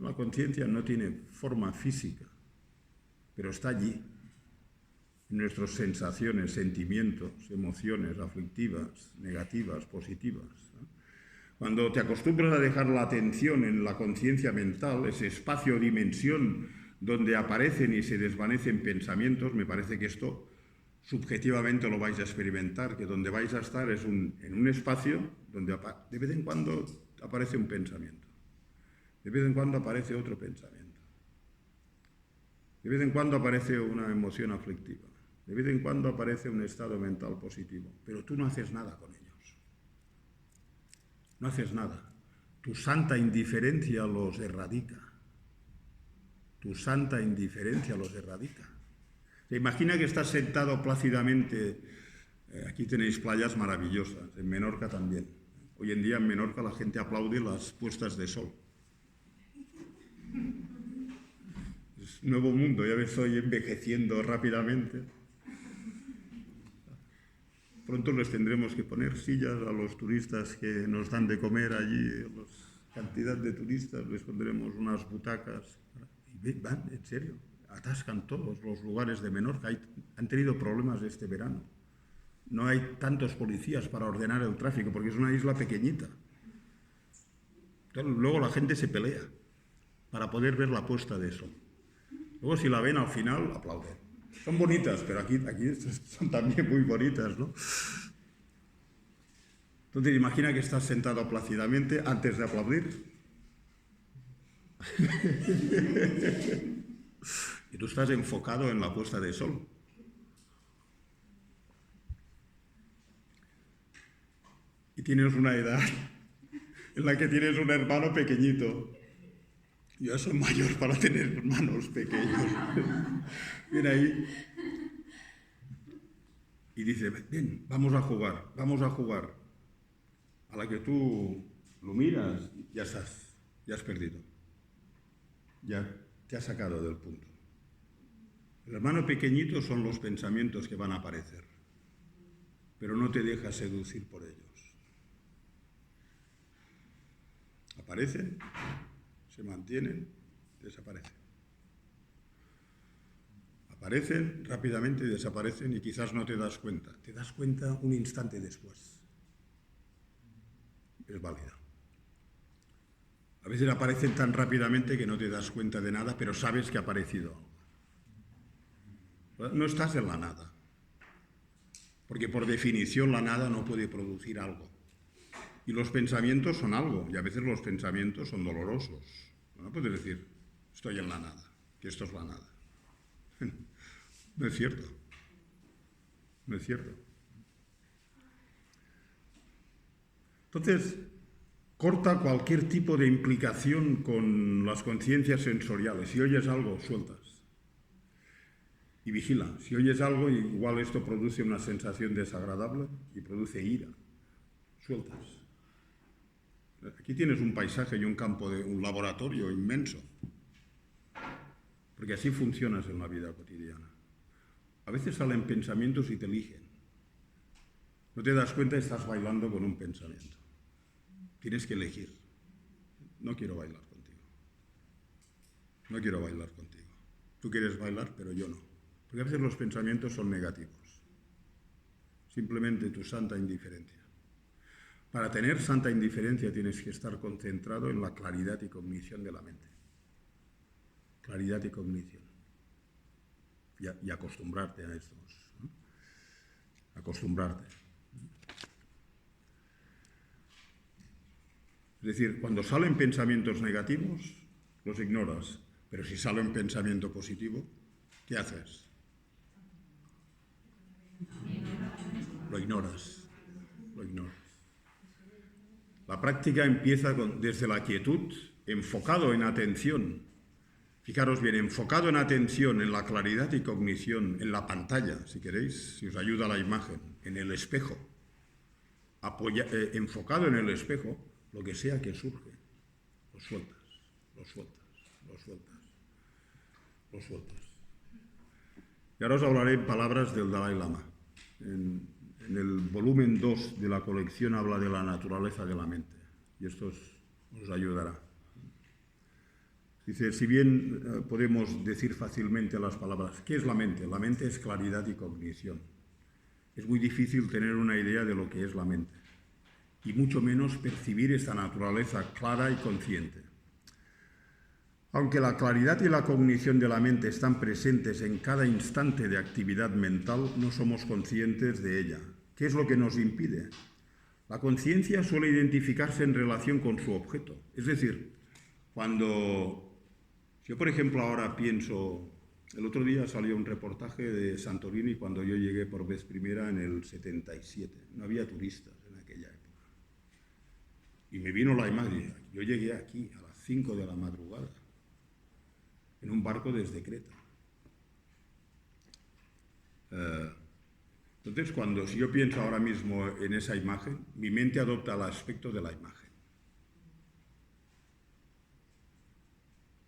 La conciencia no tiene forma física, pero está allí. Nuestras sensaciones, sentimientos, emociones aflictivas, negativas, positivas. Cuando te acostumbras a dejar la atención en la conciencia mental, ese espacio o dimensión donde aparecen y se desvanecen pensamientos, me parece que esto subjetivamente lo vais a experimentar, que donde vais a estar es en un espacio donde de vez en cuando aparece un pensamiento. De vez en cuando aparece otro pensamiento. De vez en cuando aparece una emoción aflictiva. De vez en cuando aparece un estado mental positivo. Pero tú no haces nada con ellos. No haces nada. Tu santa indiferencia los erradica. Tu santa indiferencia los erradica. ¿Se imagina que estás sentado plácidamente? Aquí tenéis playas maravillosas, en Menorca también. Hoy en día en Menorca la gente aplaude las puestas de sol. Es un nuevo mundo, ya me estoy envejeciendo rápidamente. Pronto les tendremos que poner sillas a los turistas que nos dan de comer allí, cantidad de turistas, les pondremos unas butacas. Y van, en serio, atascan todos los lugares de Menorca. Han tenido problemas este verano. No hay tantos policías para ordenar el tráfico porque es una isla pequeñita. Entonces, luego la gente se pelea para poder ver la puesta de sol. Luego si la ven al final, aplauden. Son bonitas, pero aquí son también muy bonitas, ¿no? Entonces imagina que estás sentado plácidamente antes de aplaudir. Y tú estás enfocado en la puesta de sol. Y tienes una edad en la que tienes un hermano pequeñito. Yo ya soy mayor para tener hermanos pequeños. Viene ahí y dice, bien, vamos a jugar, vamos a jugar. A la que tú lo miras, ya estás, ya has perdido. Ya te has sacado del punto. El hermano pequeñito son los pensamientos que van a aparecer, pero no te dejas seducir por ellos. Aparecen, se mantienen, desaparecen. Aparecen rápidamente y desaparecen y quizás no te das cuenta. Te das cuenta un instante después. Es válido. A veces aparecen tan rápidamente que no te das cuenta de nada, pero sabes que ha aparecido algo. No estás en la nada. Porque por definición la nada no puede producir algo. Y los pensamientos son algo, y a veces los pensamientos son dolorosos. No puedes decir, estoy en la nada, que esto es la nada. No es cierto. No es cierto. Entonces, corta cualquier tipo de implicación con las conciencias sensoriales. Si oyes algo, sueltas. Y vigila. Si oyes algo, igual esto produce una sensación desagradable y produce ira. Sueltas. Aquí tienes un paisaje y un campo de un laboratorio inmenso. Porque así funcionas en la vida cotidiana. A veces salen pensamientos y te eligen. No te das cuenta y estás bailando con un pensamiento. Tienes que elegir. No quiero bailar contigo. No quiero bailar contigo. Tú quieres bailar, pero yo no. Porque a veces los pensamientos son negativos. Simplemente tu santa indiferencia. Para tener santa indiferencia tienes que estar concentrado en la claridad y cognición de la mente. Claridad y cognición. Y acostumbrarte a estos, ¿no? Acostumbrarte. Es decir, cuando salen pensamientos negativos, los ignoras. Pero si sale un pensamiento positivo, ¿qué haces? Lo ignoras. Lo ignoras. La práctica empieza desde la quietud, enfocado en atención. Fijaros bien, enfocado en atención, en la claridad y cognición, en la pantalla, si queréis, si os ayuda la imagen, en el espejo. Enfocado en el espejo, lo que sea que surge, lo sueltas, lo sueltas, lo sueltas, lo sueltas. Y ahora os hablaré en palabras del Dalai Lama. En el volumen 2 de la colección habla de la naturaleza de la mente, y esto os ayudará. Dice, si bien podemos decir fácilmente las palabras, ¿qué es la mente? La mente es claridad y cognición. Es muy difícil tener una idea de lo que es la mente, y mucho menos percibir esta naturaleza clara y consciente. Aunque la claridad y la cognición de la mente están presentes en cada instante de actividad mental, no somos conscientes de ella. ¿Qué es lo que nos impide? La conciencia suele identificarse en relación con su objeto, es decir, Cuando yo, por ejemplo, ahora pienso, el otro día salió un reportaje de Santorini cuando yo llegué por vez primera en el 77. No había turistas en aquella época. Y me vino la imagen, yo llegué aquí a las 5 de la madrugada, en un barco desde Creta. Entonces, si yo pienso ahora mismo en esa imagen, mi mente adopta el aspecto de la imagen.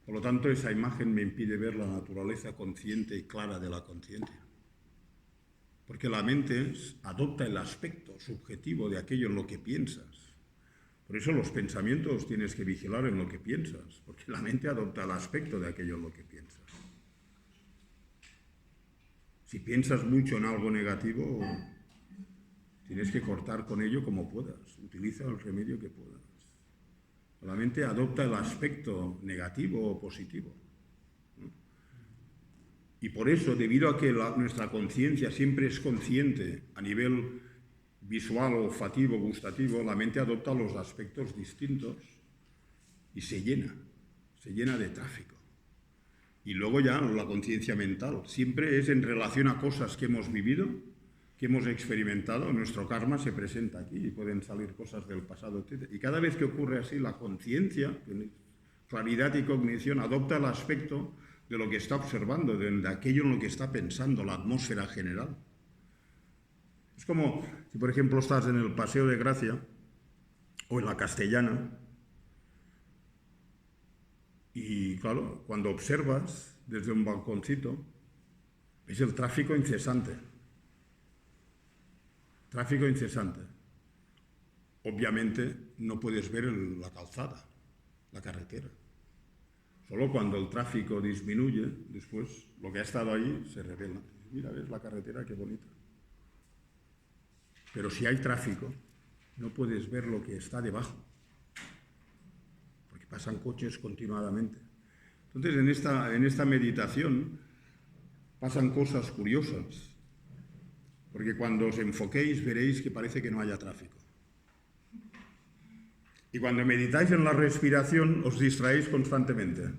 Por lo tanto, esa imagen me impide ver la naturaleza consciente y clara de la conciencia. Porque la mente adopta el aspecto subjetivo de aquello en lo que piensas. Por eso los pensamientos tienes que vigilar en lo que piensas, porque la mente adopta el aspecto de aquello en lo que piensas. Si piensas mucho en algo negativo, tienes que cortar con ello como puedas. Utiliza el remedio que puedas. La mente adopta el aspecto negativo o positivo. Y por eso, debido a que nuestra conciencia siempre es consciente a nivel visual, olfativo, gustativo, la mente adopta los aspectos distintos y se llena de tráfico. Y luego ya la conciencia mental siempre es en relación a cosas que hemos vivido, que hemos experimentado. Nuestro karma se presenta aquí y pueden salir cosas del pasado, etc. Y cada vez que ocurre así, la conciencia, claridad y cognición, adopta el aspecto de lo que está observando, de aquello en lo que está pensando, la atmósfera general. Es como si, por ejemplo, estás en el Paseo de Gracia o en la Castellana y, claro, cuando observas desde un balconcito, ves el tráfico incesante. Tráfico incesante. Obviamente no puedes ver la calzada, la carretera. Solo cuando el tráfico disminuye, después lo que ha estado ahí se revela. Mira, ves la carretera, qué bonita. Pero si hay tráfico, no puedes ver lo que está debajo, porque pasan coches continuadamente. Entonces, en esta meditación pasan cosas curiosas, porque cuando os enfoquéis veréis que parece que no haya tráfico. Y cuando meditáis en la respiración os distraéis constantemente.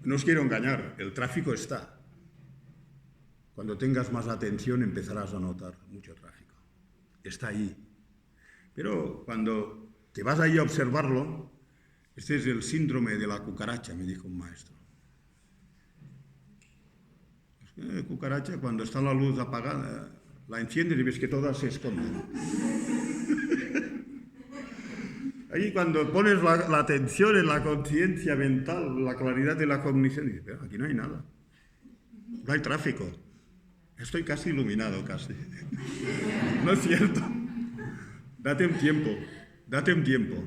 No os quiero engañar, el tráfico está. Cuando tengas más atención empezarás a notar mucho tráfico. Está ahí. Pero cuando te vas ahí a observarlo, este es el síndrome de la cucaracha, me dijo un maestro. La cucaracha, cuando está la luz apagada, la enciendes y ves que todas se esconden. Ahí cuando pones la atención en la conciencia mental, la claridad de la cognición, dices, pero aquí no hay nada. No hay tráfico. Estoy casi iluminado, casi. No es cierto. Date un tiempo.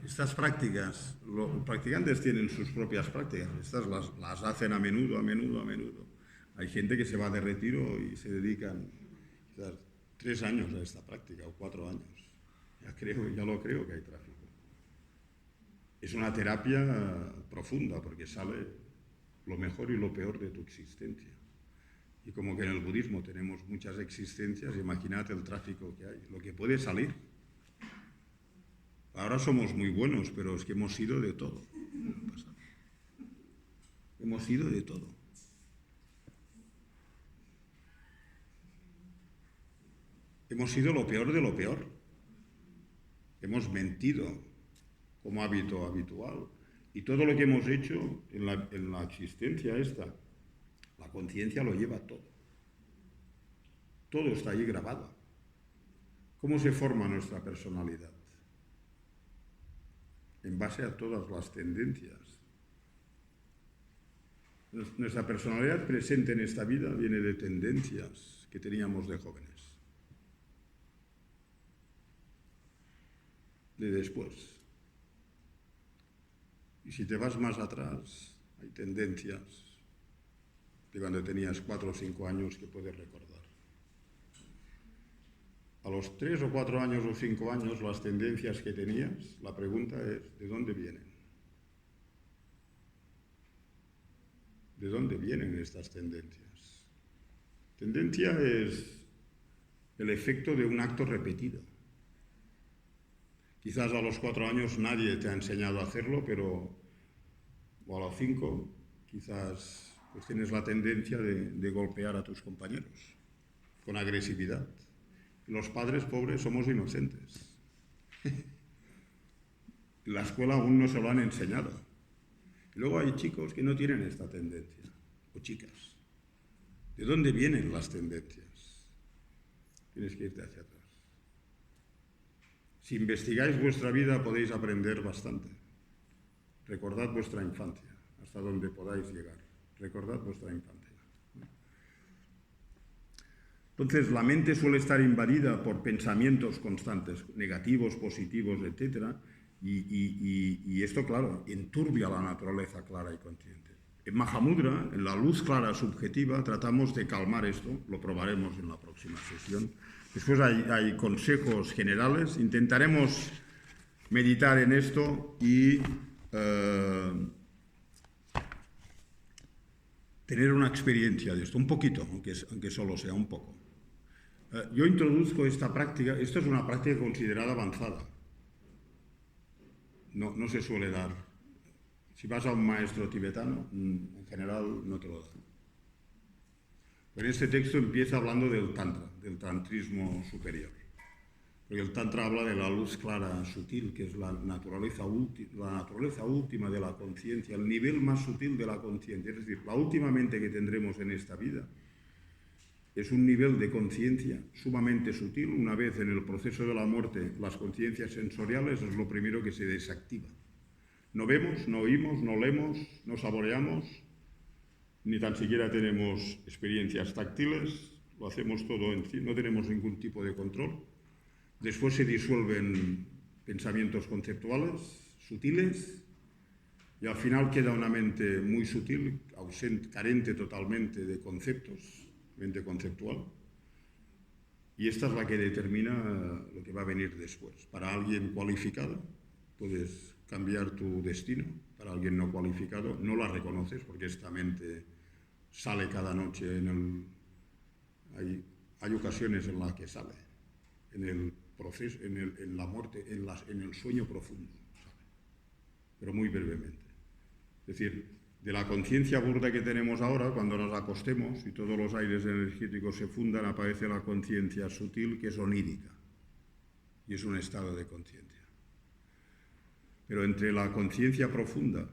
Estas prácticas, los practicantes tienen sus propias prácticas. Estas las hacen a menudo. Hay gente que se va de retiro y se dedican 3 años a esta práctica o 4 años. Ya lo creo que hay tráfico. Es una terapia profunda porque sale lo mejor y lo peor de tu existencia. Y como que en el budismo tenemos muchas existencias, imagínate el tráfico que hay, lo que puede salir. Ahora somos muy buenos, pero es que hemos sido de todo. Hemos sido de todo. Hemos sido lo peor de lo peor. Hemos mentido como hábito habitual. Y todo lo que hemos hecho en la existencia esta, la conciencia lo lleva todo. Todo está ahí grabado. ¿Cómo se forma nuestra personalidad? En base a todas las tendencias. Nuestra personalidad presente en esta vida viene de tendencias que teníamos de jóvenes. De después. Y si te vas más atrás, hay tendencias de cuando tenías 4 o 5 años que puedes recordar. A los 3 o 4 años o 5 años, las tendencias que tenías, la pregunta es, ¿de dónde vienen? ¿De dónde vienen estas tendencias? Tendencia es el efecto de un acto repetido. Quizás a los 4 años nadie te ha enseñado a hacerlo, pero o a los 5 quizás pues tienes la tendencia de golpear a tus compañeros con agresividad. Los padres pobres somos inocentes. La escuela aún no se lo han enseñado. Luego hay chicos que no tienen esta tendencia, o chicas. ¿De dónde vienen las tendencias? Tienes que irte hacia atrás. Si investigáis vuestra vida podéis aprender bastante. Recordad vuestra infancia, hasta donde podáis llegar. Recordad vuestra infancia. Entonces, la mente suele estar invadida por pensamientos constantes, negativos, positivos, etc. Y esto, claro, enturbia la naturaleza clara y consciente. En Mahamudra, en la luz clara subjetiva, tratamos de calmar esto, lo probaremos en la próxima sesión. Después hay consejos generales, intentaremos meditar en esto y tener una experiencia de esto, un poquito, aunque solo sea un poco. Yo introduzco esta práctica, esto es una práctica considerada avanzada. No se suele dar. Si vas a un maestro tibetano, en general no te lo dan. Pero este texto empieza hablando del tantra, del tantrismo superior. Porque el tantra habla de la luz clara sutil, que es la naturaleza última de la conciencia, el nivel más sutil de la conciencia. Es decir, la última mente que tendremos en esta vida es un nivel de conciencia sumamente sutil. Una vez en el proceso de la muerte, las conciencias sensoriales es lo primero que se desactiva. No vemos, no oímos, no olemos, no saboreamos, ni tan siquiera tenemos experiencias táctiles, lo hacemos todo en sí, no tenemos ningún tipo de control. Después se disuelven pensamientos conceptuales, sutiles, y al final queda una mente muy sutil, ausente, carente totalmente de conceptos, mente conceptual. Y esta es la que determina lo que va a venir después. Para alguien cualificado puedes cambiar tu destino, para alguien no cualificado no la reconoces porque esta mente sale cada noche hay ocasiones en las que sale, en el proceso, en la muerte, en el sueño profundo, sale, pero muy brevemente. Es decir, de la conciencia burda que tenemos ahora, cuando nos acostemos y todos los aires energéticos se fundan, aparece la conciencia sutil que es onírica y es un estado de conciencia. Pero entre la conciencia profunda,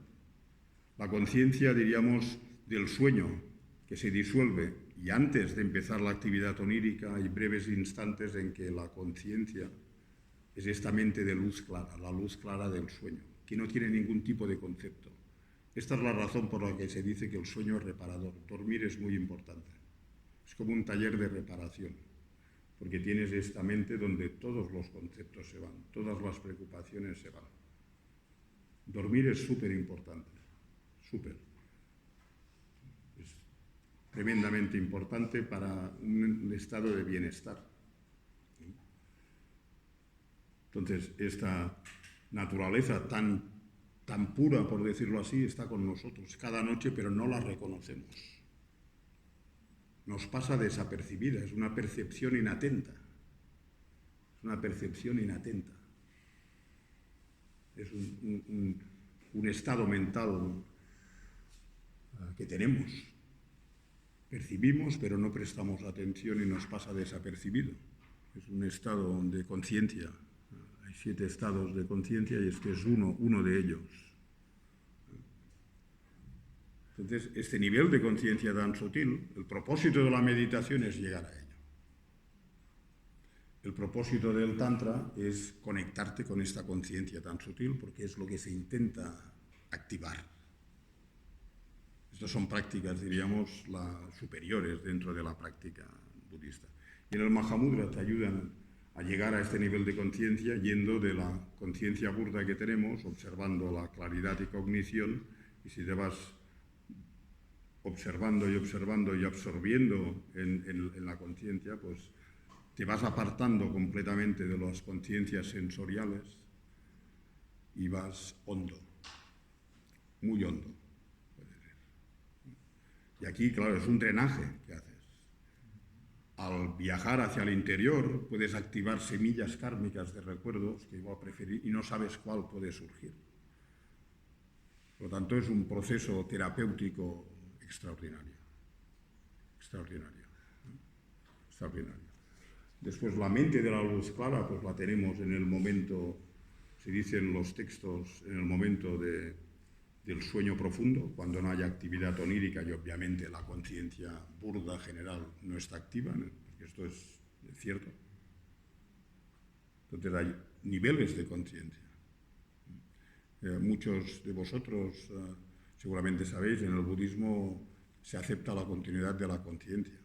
la conciencia, diríamos, del sueño que se disuelve y antes de empezar la actividad onírica hay breves instantes en que la conciencia es esta mente de luz clara, la luz clara del sueño, que no tiene ningún tipo de concepto. Esta es la razón por la que se dice que el sueño es reparador. Dormir es muy importante. Es como un taller de reparación, porque tienes esta mente donde todos los conceptos se van, todas las preocupaciones se van. Dormir es súper importante, súper. Es tremendamente importante para un estado de bienestar. Entonces, esta naturaleza tan pura, por decirlo así, está con nosotros cada noche, pero no la reconocemos. Nos pasa desapercibida, es una percepción inatenta. Es una percepción inatenta. Es un estado mental que tenemos. Percibimos, pero no prestamos atención y nos pasa desapercibido. Es un estado de conciencia. Hay 7 estados de conciencia y este es uno de ellos. Entonces, este nivel de conciencia tan sutil, el propósito de la meditación es llegar a ello. El propósito del Tantra es conectarte con esta conciencia tan sutil porque es lo que se intenta activar. Estas son prácticas, diríamos, superiores dentro de la práctica budista. Y en el Mahamudra te ayudan a llegar a este nivel de conciencia yendo de la conciencia burda que tenemos, observando la claridad y cognición, y si te vas observando y absorbiendo en la conciencia, pues te vas apartando completamente de las conciencias sensoriales y vas hondo, muy hondo, puede ser. Y aquí, claro, es un drenaje que haces. Al al viajar hacia el interior puedes activar semillas kármicas de recuerdos que igual preferir y no sabes cuál puede surgir. Por lo tanto, es un proceso terapéutico extraordinario. Extraordinario. Extraordinario. Después, la mente de la luz clara, pues la tenemos en el momento, se dicen los textos, en el momento del sueño profundo, cuando no haya actividad onírica y obviamente la conciencia burda general no está activa, ¿no? Porque esto es cierto. Entonces hay niveles de conciencia. Muchos de vosotros seguramente sabéis, en el budismo se acepta la continuidad de la conciencia,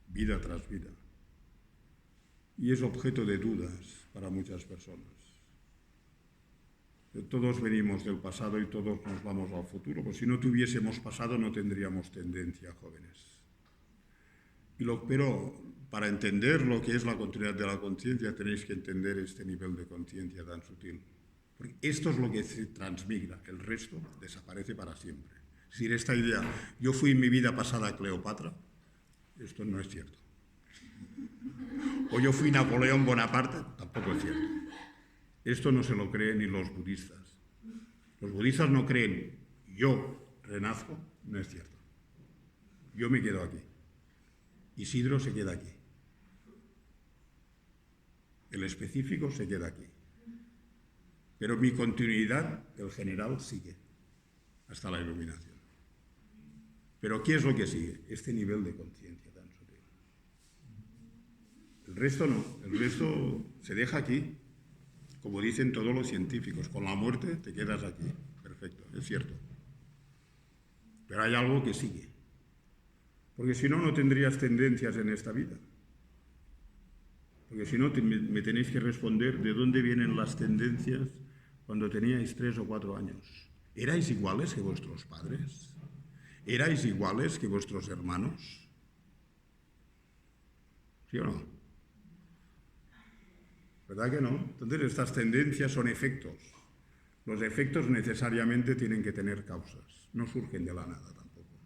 vida tras vida. Y es objeto de dudas para muchas personas. Todos venimos del pasado y todos nos vamos al futuro, pues si no tuviésemos pasado no tendríamos tendencia, jóvenes. Pero para entender lo que es la continuidad de la conciencia tenéis que entender este nivel de conciencia tan sutil. Porque esto es lo que se transmigra, el resto desaparece para siempre. Es decir, esta idea, yo fui en mi vida pasada Cleopatra, esto no es cierto. O yo fui Napoleón Bonaparte, tampoco es cierto. Esto no se lo creen ni los budistas. Los budistas no creen, yo renazco, no es cierto. Yo me quedo aquí. Isidro se queda aquí. El específico se queda aquí. Pero mi continuidad, el general, sigue hasta la iluminación. Pero ¿qué es lo que sigue? Este nivel de conciencia tan sutil. El resto no, el resto se deja aquí. Como dicen todos los científicos, con la muerte te quedas aquí. Perfecto, es cierto. Pero hay algo que sigue. Porque si no, no tendrías tendencias en esta vida. Porque si no, me tenéis que responder de dónde vienen las tendencias cuando teníais 3 o 4 años. ¿Erais iguales que vuestros padres? ¿Erais iguales que vuestros hermanos? ¿Sí o no? ¿Verdad que no? Entonces estas tendencias son efectos. Los efectos necesariamente tienen que tener causas, no surgen de la nada tampoco.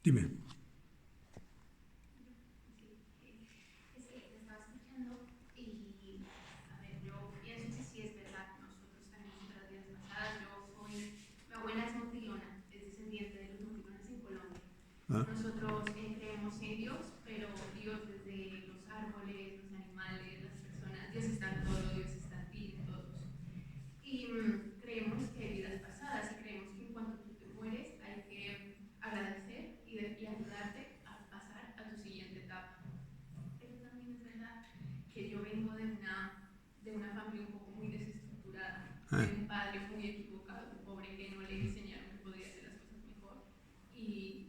Dime. Es que te estaba escuchando y, a ver, yo pienso que sí es verdad, nosotros tenemos otras vidas pasadas. Mi abuela es motilona, es descendiente de los motilones en Colombia. Nosotros creemos en Dios, pero Dios desde los árboles, los animales, las personas, Dios está en todo, Dios está en ti, en todos. Y creemos que hay vidas pasadas y creemos que en cuanto tú te mueres hay que agradecer y ayudarte a pasar a tu siguiente etapa. Pero también es verdad que yo vengo de una familia un poco muy desestructurada, de un padre muy equivocado, un pobre que no le enseñaron que podía hacer las cosas mejor y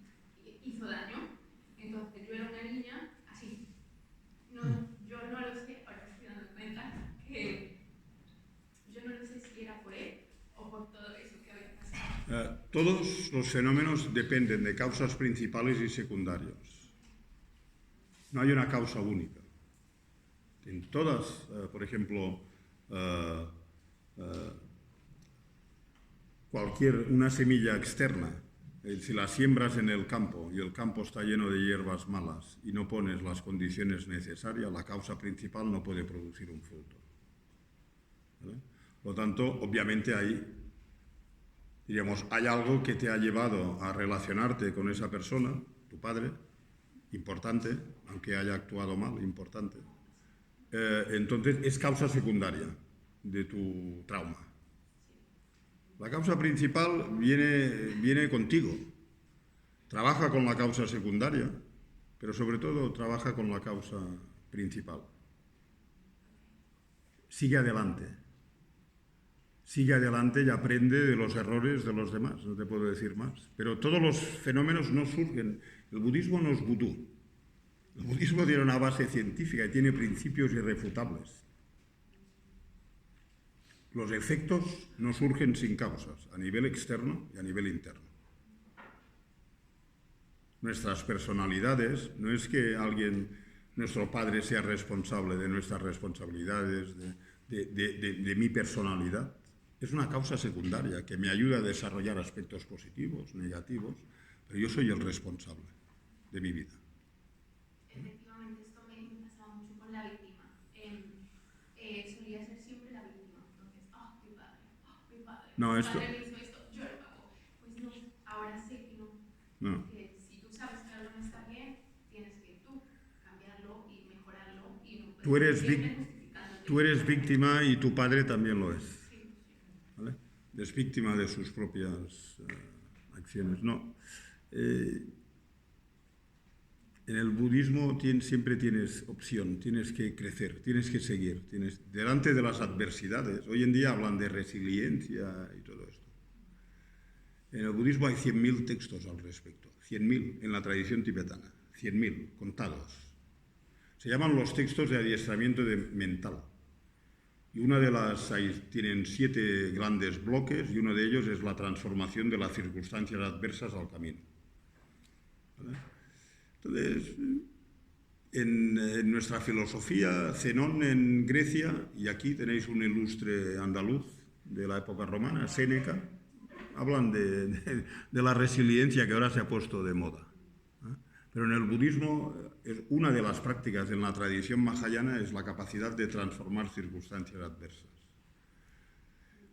hizo daño. Entonces yo era una niña así. Yo no lo sé, ahora me estoy dando cuenta que yo no lo sé si era por él o por todo eso que había pasado. Todos los fenómenos dependen de causas principales y secundarias. No hay una causa única. En todas, por ejemplo, una semilla externa, si la siembras en el campo y el campo está lleno de hierbas malas y no pones las condiciones necesarias, la causa principal no puede producir un fruto. ¿Vale? Por lo tanto, obviamente hay algo que te ha llevado a relacionarte con esa persona, tu padre, importante, aunque haya actuado mal, importante. Entonces es causa secundaria de tu trauma. La causa principal viene contigo. Trabaja con la causa secundaria, pero sobre todo trabaja con la causa principal. Sigue adelante. Sigue adelante y aprende de los errores de los demás, no te puedo decir más. Pero todos los fenómenos no surgen. El budismo no es vudú. El budismo tiene una base científica y tiene principios irrefutables. Los efectos no surgen sin causas, a nivel externo y a nivel interno. Nuestras personalidades, no es que nuestro padre sea responsable de nuestras responsabilidades, de mi personalidad. Es una causa secundaria que me ayuda a desarrollar aspectos positivos, negativos, pero yo soy el responsable de mi vida. Efectivamente, esto me pasaba mucho con la víctima. Solía ser siempre la víctima. Entonces, mi padre, No, mi esto... padre me hizo esto, yo lo pago. Pues no, ahora sé que no. No. Que si tú sabes que algo no está bien, tienes que tú cambiarlo y mejorarlo y no Tú eres, siempre justificándote. tú eres víctima y tu padre también lo es. Sí, sí. ¿Vale? Es víctima de sus propias acciones. No. En el budismo siempre tienes opción, tienes que crecer, tienes que seguir. Delante de las adversidades, hoy en día hablan de resiliencia y todo esto. En el budismo hay 100.000 textos al respecto, 100.000 en la tradición tibetana, 100.000 contados. Se llaman los textos de adiestramiento mental. Y tienen 7 grandes bloques y uno de ellos es la transformación de las circunstancias adversas al camino. ¿Vale? Entonces, en nuestra filosofía, Zenón en Grecia, y aquí tenéis un ilustre andaluz de la época romana, Séneca, hablan de la resiliencia que ahora se ha puesto de moda. Pero en el budismo, una de las prácticas en la tradición mahayana es la capacidad de transformar circunstancias adversas.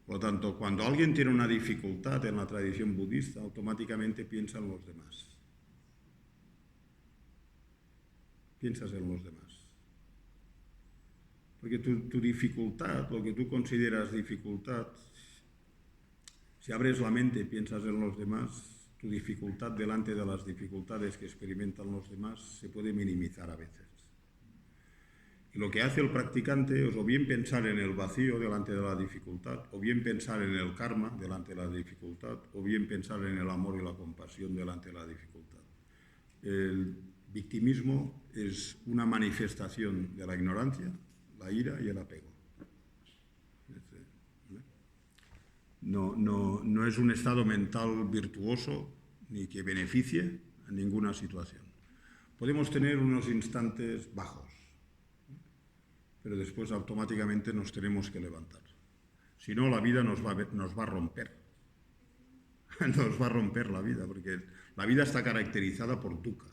Por lo tanto, cuando alguien tiene una dificultad en la tradición budista, automáticamente piensa en los demás. Piensas en los demás. Porque tu dificultad, lo que tú consideras dificultad, si abres la mente y piensas en los demás, tu dificultad delante de las dificultades que experimentan los demás se puede minimizar a veces. Y lo que hace el practicante es o bien pensar en el vacío delante de la dificultad, o bien pensar en el karma delante de la dificultad, o bien pensar en el amor y la compasión delante de la dificultad. El victimismo es una manifestación de la ignorancia, la ira y el apego. No es un estado mental virtuoso ni que beneficie a ninguna situación. Podemos tener unos instantes bajos, pero después automáticamente nos tenemos que levantar. Si no, la vida nos va a romper. Nos va a romper la vida, porque la vida está caracterizada por dukkha.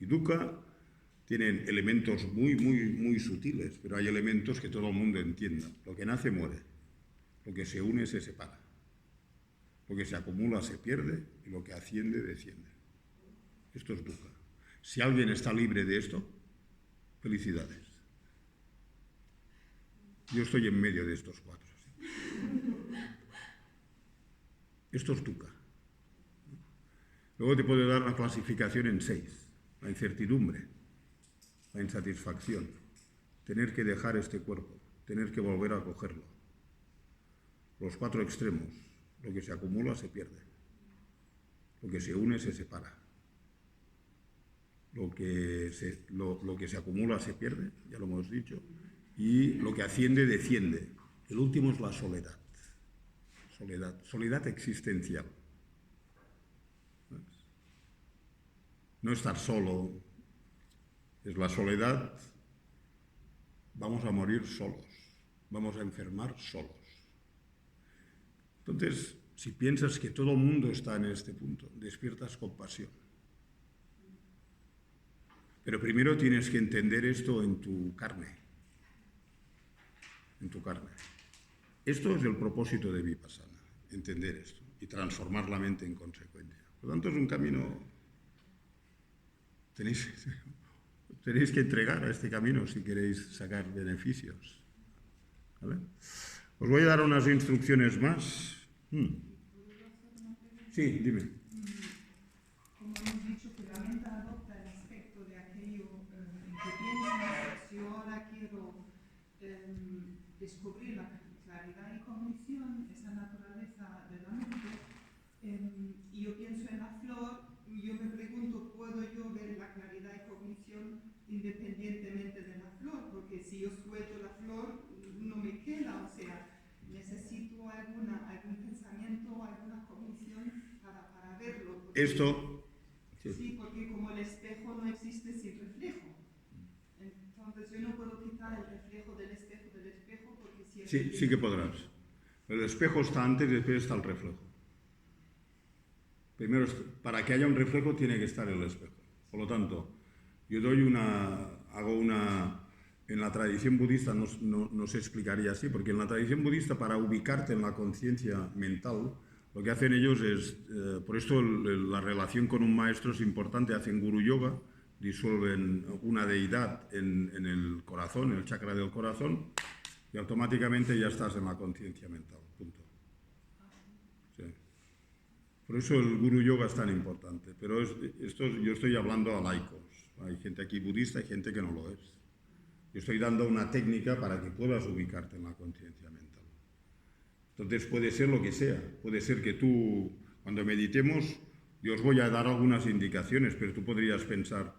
Y dukkha tienen elementos muy sutiles, pero hay elementos que todo el mundo entienda. Lo que nace muere, lo que se une se separa, lo que se acumula se pierde y lo que asciende desciende. Esto es dukkha. Si alguien está libre de esto, felicidades. Yo estoy en medio de estos 4. ¿Sí? Esto es dukkha. Luego te puedo dar la clasificación en 6. La incertidumbre, la insatisfacción, tener que dejar este cuerpo, tener que volver a cogerlo. Los 4 extremos, lo que se acumula se pierde, lo que se une se separa, lo que se acumula se pierde, ya lo hemos dicho, y lo que asciende desciende. El último es la soledad, soledad existencial. No estar solo, es la soledad, vamos a morir solos, vamos a enfermar solos. Entonces, si piensas que todo el mundo está en este punto, despiertas compasión. Pero primero tienes que entender esto en tu carne. En tu carne. Esto es el propósito de Vipassana, entender esto y transformar la mente en consecuencia. Por lo tanto, es un camino... Tenéis que entregar a este camino si queréis sacar beneficios. ¿Vale? Os voy a dar unas instrucciones más. Sí, dime. Como hemos dicho, que la mente adopta el aspecto de aquello en que piensas. Si yo ahora quiero descubrir la claridad y cognición, esa naturaleza de la mente, y yo pienso en la flor, yo me pregunto, ¿puedo yo ver la claridad y cognición independientemente de la flor? Porque si yo suelto la flor, no me queda, o sea, necesito algún pensamiento, alguna cognición para verlo. Esto... Sí, porque como el espejo no existe sin reflejo. Entonces yo no puedo quitar el reflejo del espejo porque si... Sí que podrás. El espejo está antes y después está el reflejo. Primero, para que haya un reflejo tiene que estar el espejo. Por lo tanto, yo en la tradición budista no se explicaría así, porque en la tradición budista, para ubicarte en la conciencia mental, lo que hacen ellos es, por esto la relación con un maestro es importante, hacen guru yoga, disuelven una deidad en el corazón, en el chakra del corazón, y automáticamente ya estás en la conciencia mental, punto. Sí. Por eso el guru yoga es tan importante, pero yo estoy hablando a laicos, hay gente aquí budista, hay gente que no lo es. Yo estoy dando una técnica para que puedas ubicarte en la conciencia mental. Entonces puede ser lo que sea, puede ser que tú, cuando meditemos, yo os voy a dar algunas indicaciones, pero tú podrías pensar,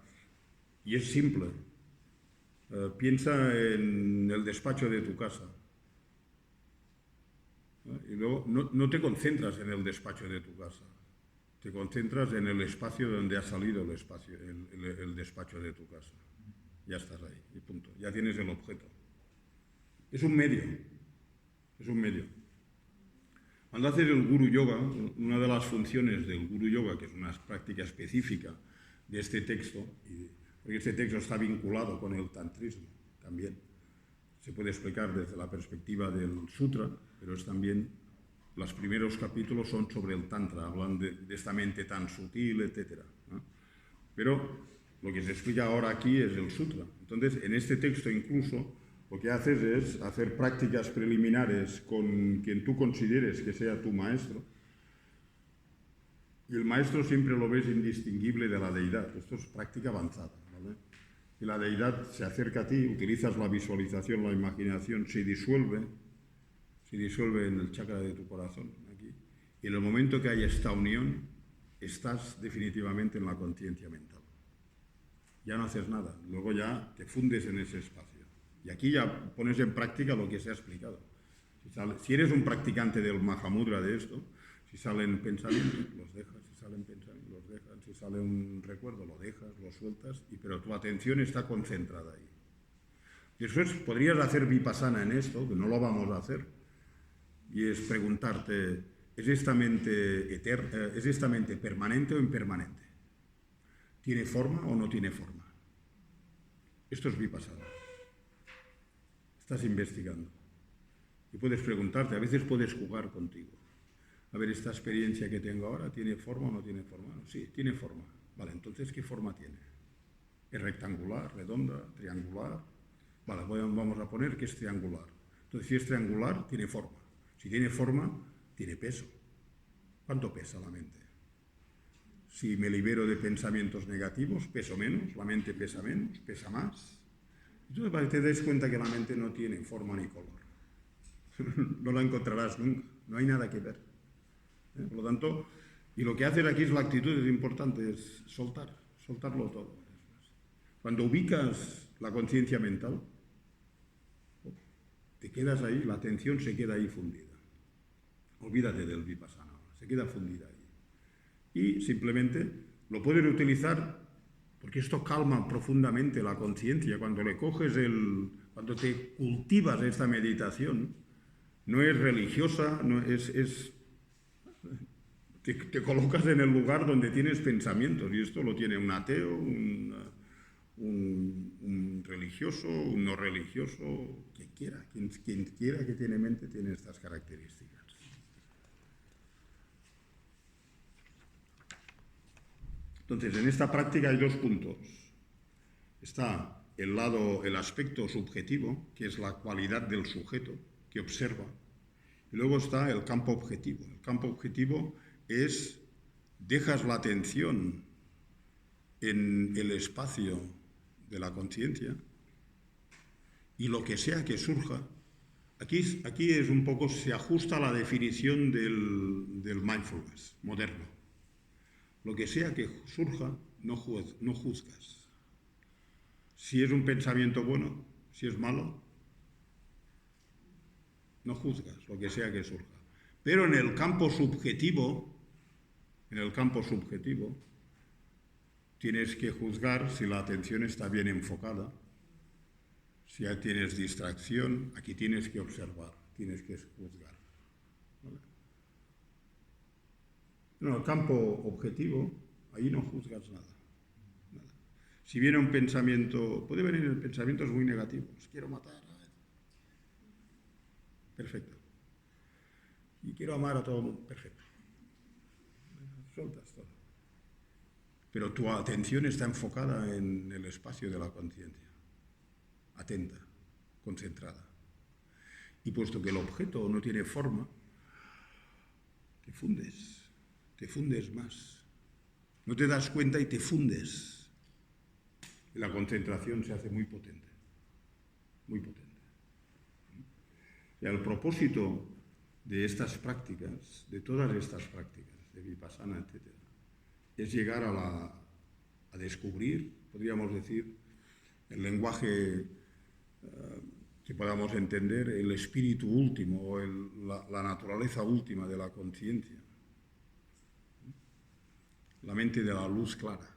y es simple, piensa en el despacho de tu casa. Y luego no te concentras en el despacho de tu casa, te concentras en el espacio donde ha salido el despacho de tu casa. Ya estás ahí, y punto. Ya tienes el objeto. Es un medio. Es un medio. Cuando haces el guru yoga, una de las funciones del guru yoga, que es una práctica específica de este texto, porque este texto está vinculado con el tantrismo también. Se puede explicar desde la perspectiva del sutra, pero es también, los primeros capítulos son sobre el tantra, hablan de esta mente tan sutil, etc. ¿no? Pero lo que se explica ahora aquí es el sutra. Entonces, en este texto incluso, lo que haces es hacer prácticas preliminares con quien tú consideres que sea tu maestro. Y el maestro siempre lo ves indistinguible de la deidad. Esto es práctica avanzada, ¿vale? Y la deidad se acerca a ti, utilizas la visualización, la imaginación, se disuelve en el chakra de tu corazón, aquí. Y en el momento que hay esta unión, estás definitivamente en la conciencia mental. Ya no haces nada, luego ya te fundes en ese espacio. Y aquí ya pones en práctica lo que se ha explicado. Si eres un practicante del Mahamudra de esto, si salen pensamientos, los dejas, si salen pensamientos, los dejas, si sale un recuerdo, lo dejas, lo sueltas, pero tu atención está concentrada ahí. Y eso podrías hacer vipassana en esto, que no lo vamos a hacer, y es preguntarte, ¿es esta mente permanente o impermanente? ¿Tiene forma o no tiene forma? Esto es vipassana. Estás investigando. Y puedes preguntarte, a veces puedes jugar contigo. A ver, esta experiencia que tengo ahora, ¿tiene forma o no tiene forma? No, sí, tiene forma. Vale, entonces, ¿qué forma tiene? ¿Es rectangular, redonda, triangular? Vale, vamos a poner que es triangular. Entonces, si es triangular, tiene forma. Si tiene forma, tiene peso. ¿Cuánto pesa la mente? Si me libero de pensamientos negativos, peso menos, la mente pesa menos, pesa más. Entonces te das cuenta que la mente no tiene forma ni color. No la encontrarás nunca, no hay nada que ver. Por lo tanto, y lo que haces aquí es la actitud, es importante, es soltarlo todo. Cuando ubicas la conciencia mental, te quedas ahí, la atención se queda ahí fundida. Olvídate del vipassana, se queda fundida ahí. Y simplemente lo puedes utilizar porque esto calma profundamente la conciencia. Cuando cuando te cultivas esta meditación, no es religiosa, te colocas en el lugar donde tienes pensamientos, y esto lo tiene un ateo, un religioso, un no religioso, quien quiera que tiene mente tiene estas características. Entonces, en esta práctica hay dos puntos. Está el aspecto subjetivo, que es la cualidad del sujeto que observa, y luego está el campo objetivo. El campo objetivo es, dejas la atención en el espacio de la conciencia y lo que sea que surja, aquí es un poco, se ajusta a la definición del mindfulness moderno. Lo que sea que surja, no juzgas. Si es un pensamiento bueno, si es malo, no juzgas lo que sea que surja. Pero en el campo subjetivo, tienes que juzgar si la atención está bien enfocada, si ya tienes distracción, aquí tienes que observar, tienes que juzgar. ¿Vale? En el campo objetivo, ahí no juzgas nada. Si viene un pensamiento, puede venir pensamientos muy negativos. Quiero matar a él. Perfecto. Y quiero amar a todo el mundo. Perfecto. Sueltas todo. Pero tu atención está enfocada en el espacio de la conciencia. Atenta, concentrada. Y puesto que el objeto no tiene forma, te fundes más. No te das cuenta y te fundes. La concentración se hace muy potente, muy potente. Y el propósito de estas prácticas, de todas estas prácticas, de Vipassana, etc., es llegar a descubrir, podríamos decir, el lenguaje que podamos entender, el espíritu último o la naturaleza última de la conciencia, la mente de la luz clara.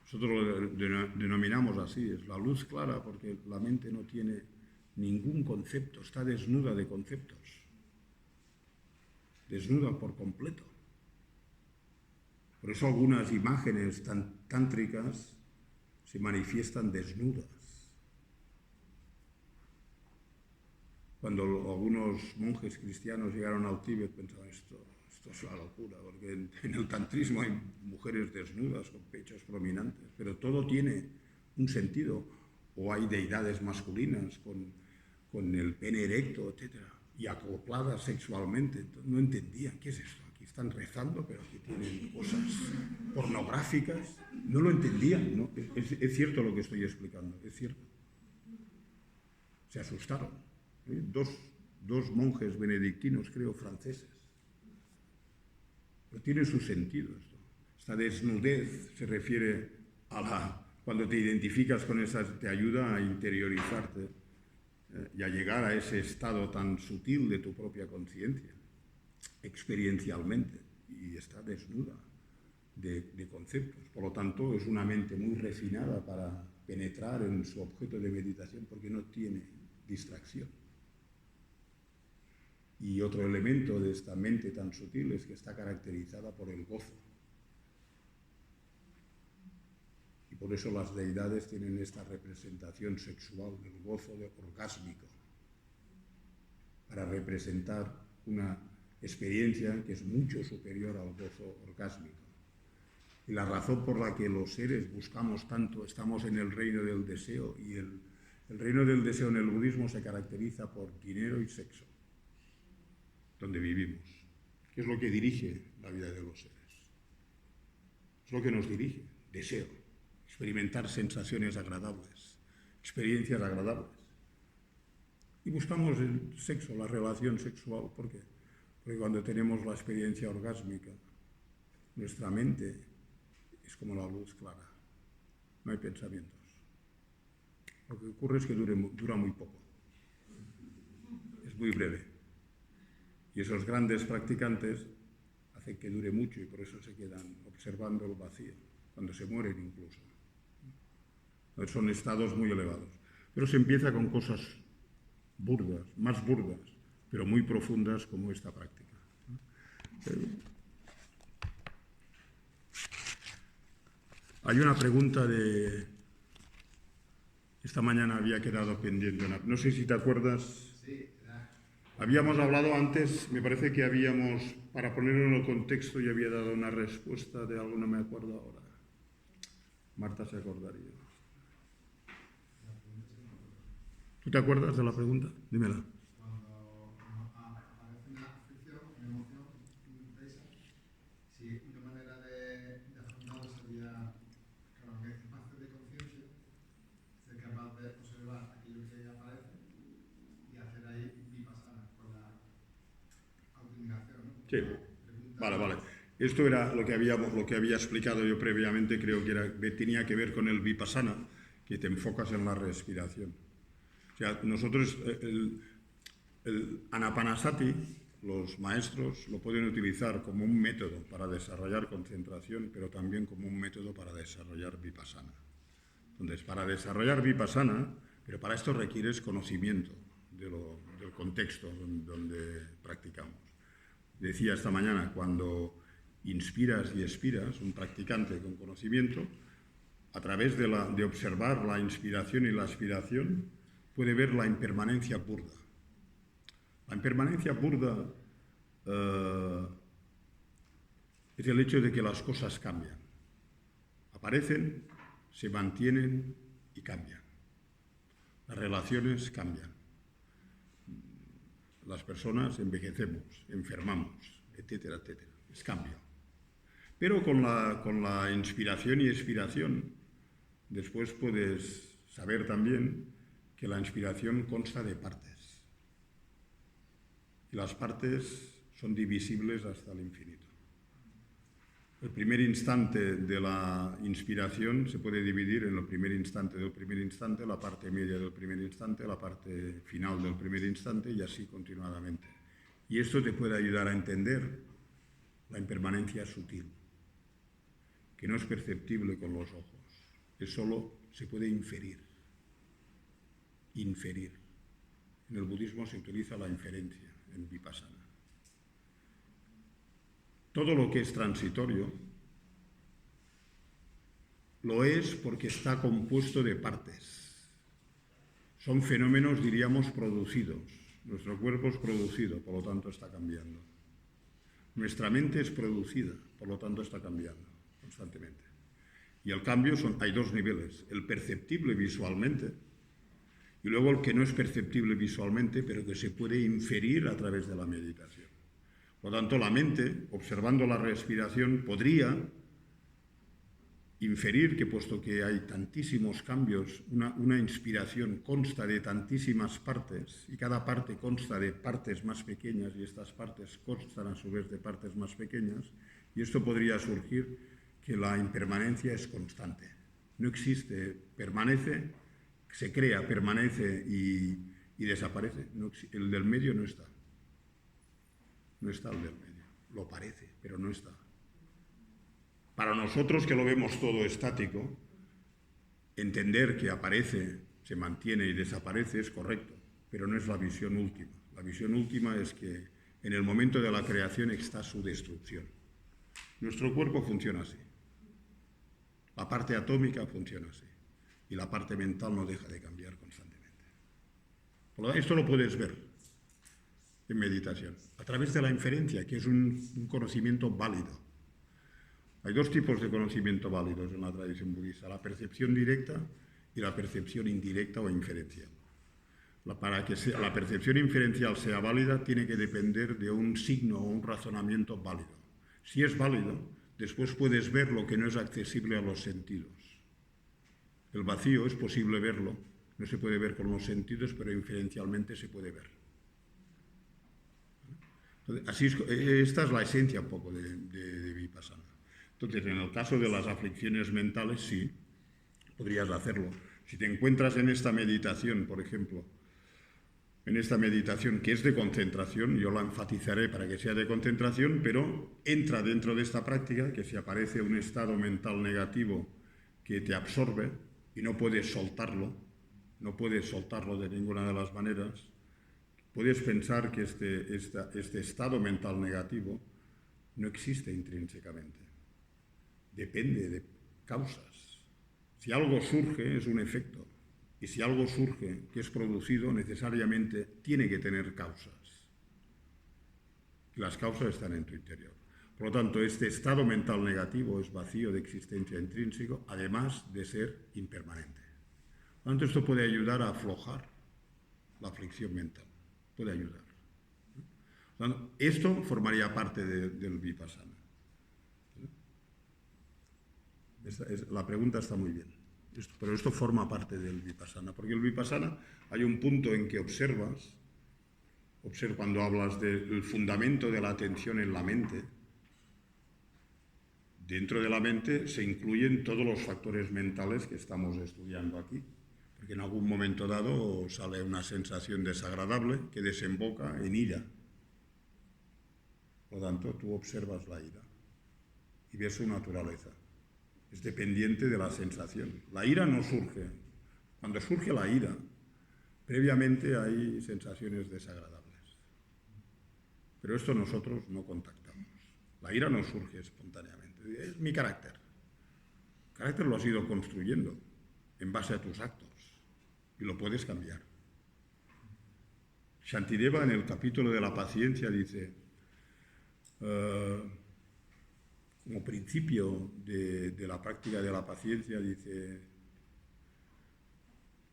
Nosotros lo denominamos así, es la luz clara porque la mente no tiene ningún concepto, está desnuda de conceptos, desnuda por completo. Por eso algunas imágenes tántricas se manifiestan desnudas. Cuando algunos monjes cristianos llegaron al Tíbet pensaban esto es una locura, porque en el tantrismo hay mujeres desnudas con pechos prominentes, pero todo tiene un sentido. O hay deidades masculinas con el pene erecto, etc., y acopladas sexualmente. Entonces, no entendían, ¿qué es esto? Aquí están rezando, pero aquí tienen cosas pornográficas. No lo entendían, ¿no? Es cierto lo que estoy explicando, es cierto. Se asustaron. Dos monjes benedictinos, creo, franceses. Pero tiene su sentido esto. Esta desnudez se refiere a cuando te identificas con esa, te ayuda a interiorizarte y a llegar a ese estado tan sutil de tu propia conciencia, experiencialmente, y está desnuda de conceptos. Por lo tanto, es una mente muy refinada para penetrar en su objeto de meditación porque no tiene distracción. Y otro elemento de esta mente tan sutil es que está caracterizada por el gozo. Y por eso las deidades tienen esta representación sexual del gozo orgásmico, para representar una experiencia que es mucho superior al gozo orgásmico. Y la razón por la que los seres buscamos tanto, estamos en el reino del deseo, y el reino del deseo en el budismo se caracteriza por dinero y sexo, donde vivimos, que es lo que dirige la vida de los seres. Es lo que nos dirige, deseo, experimentar sensaciones agradables, experiencias agradables. Y buscamos el sexo, la relación sexual, ¿por qué? Porque cuando tenemos la experiencia orgásmica, nuestra mente es como la luz clara, no hay pensamientos. Lo que ocurre es que dura muy poco, es muy breve. Y esos grandes practicantes hacen que dure mucho y por eso se quedan observando el vacío, cuando se mueren incluso. Son estados muy elevados. Pero se empieza con cosas burdas, más burdas, pero muy profundas como esta práctica. Hay una pregunta de... Esta mañana había quedado pendiente. No sé si te acuerdas. Sí. Habíamos hablado antes, me parece que habíamos, para ponerlo en el contexto, yo había dado una respuesta de algo, no me acuerdo ahora. Marta se acordaría. ¿Tú te acuerdas de la pregunta? Dímela. Cuando aparece una aflicción, una emoción intensa, si una manera de afrontarlo sería, claro, en este espacio de conciencia, ser capaz de observar aquello que aparece y hacer ahí vipassana con la autoindagación, ¿no? Sí. Vale. Esto era lo que había explicado yo previamente, creo que tenía que ver con el vipassana, que te enfocas en la respiración. O sea, nosotros, el anapanasati, los maestros lo pueden utilizar como un método para desarrollar concentración, pero también como un método para desarrollar vipassana. Entonces, para desarrollar vipassana, pero para esto requieres conocimiento del contexto donde practicamos. Decía esta mañana, cuando inspiras y expiras, un practicante con conocimiento, a través de observar la inspiración y la expiración, puede ver la impermanencia burda. La impermanencia burda es el hecho de que las cosas cambian. Aparecen, se mantienen y cambian. Las relaciones cambian. Las personas envejecemos, enfermamos, etcétera, etcétera. Es cambio. Pero con la inspiración y expiración, después puedes saber también que la inspiración consta de partes. Y las partes son divisibles hasta el infinito. El primer instante de la inspiración se puede dividir en el primer instante del primer instante, la parte media del primer instante, la parte final del primer instante y así continuadamente. Y esto te puede ayudar a entender la impermanencia sutil, que no es perceptible con los ojos, es solo se puede inferir. Inferir. En el budismo se utiliza la inferencia, en Vipassana. Todo lo que es transitorio lo es porque está compuesto de partes. Son fenómenos, diríamos, producidos. Nuestro cuerpo es producido, por lo tanto está cambiando. Nuestra mente es producida, por lo tanto está cambiando constantemente. Y el cambio hay dos niveles, el perceptible visualmente y luego el que no es perceptible visualmente, pero que se puede inferir a través de la meditación. Por lo tanto, la mente, observando la respiración, podría inferir que, puesto que hay tantísimos cambios, una inspiración consta de tantísimas partes y cada parte consta de partes más pequeñas y estas partes constan a su vez de partes más pequeñas, y esto podría surgir que la impermanencia es constante. No existe, permanece, se crea, permanece y desaparece. No, el del medio no está. No está el del medio. Lo parece, pero no está. Para nosotros que lo vemos todo estático, entender que aparece, se mantiene y desaparece es correcto, pero no es la visión última. La visión última es que en el momento de la creación está su destrucción. Nuestro cuerpo funciona así. La parte atómica funciona así. Y la parte mental no deja de cambiar constantemente. Por lo tanto, esto lo puedes ver en meditación, a través de la inferencia, que es un conocimiento válido. Hay dos tipos de conocimiento válidos en la tradición budista, la percepción directa y la percepción indirecta o inferencial. Para que la percepción inferencial sea válida, tiene que depender de un signo o un razonamiento válido. Si es válido, después puedes ver lo que no es accesible a los sentidos. El vacío es posible verlo, no se puede ver con los sentidos, pero inferencialmente se puede ver. Entonces, esta es la esencia un poco de Vipassana. Entonces, en el caso de las aflicciones mentales, sí, podrías hacerlo. Si te encuentras en esta meditación, por ejemplo, en esta meditación que es de concentración, yo la enfatizaré para que sea de concentración, pero entra dentro de esta práctica que si aparece un estado mental negativo que te absorbe y no puedes soltarlo de ninguna de las maneras, puedes pensar que este estado mental negativo no existe intrínsecamente. Depende de causas. Si algo surge, es un efecto. Y si algo surge que es producido, necesariamente tiene que tener causas. Y las causas están en tu interior. Por lo tanto, este estado mental negativo es vacío de existencia intrínseco, además de ser impermanente. Por lo tanto, esto puede ayudar a aflojar la aflicción mental. Puede ayudar. Por lo tanto, esto formaría parte del Vipassana. La pregunta está muy bien, pero esto forma parte del Vipassana, porque el Vipassana hay un punto en que observa cuando hablas del fundamento de la atención en la mente. Dentro de la mente se incluyen todos los factores mentales que estamos estudiando aquí, porque en algún momento dado sale una sensación desagradable que desemboca en ira. Por lo tanto, tú observas la ira y ves su naturaleza. Es dependiente de la sensación. La ira no surge. Cuando surge la ira, previamente hay sensaciones desagradables. Pero esto nosotros no contactamos. La ira no surge espontáneamente, es mi carácter. El carácter lo has ido construyendo en base a tus actos y lo puedes cambiar. Shantideva en el capítulo de la paciencia dice, como principio de la práctica de la paciencia, dice,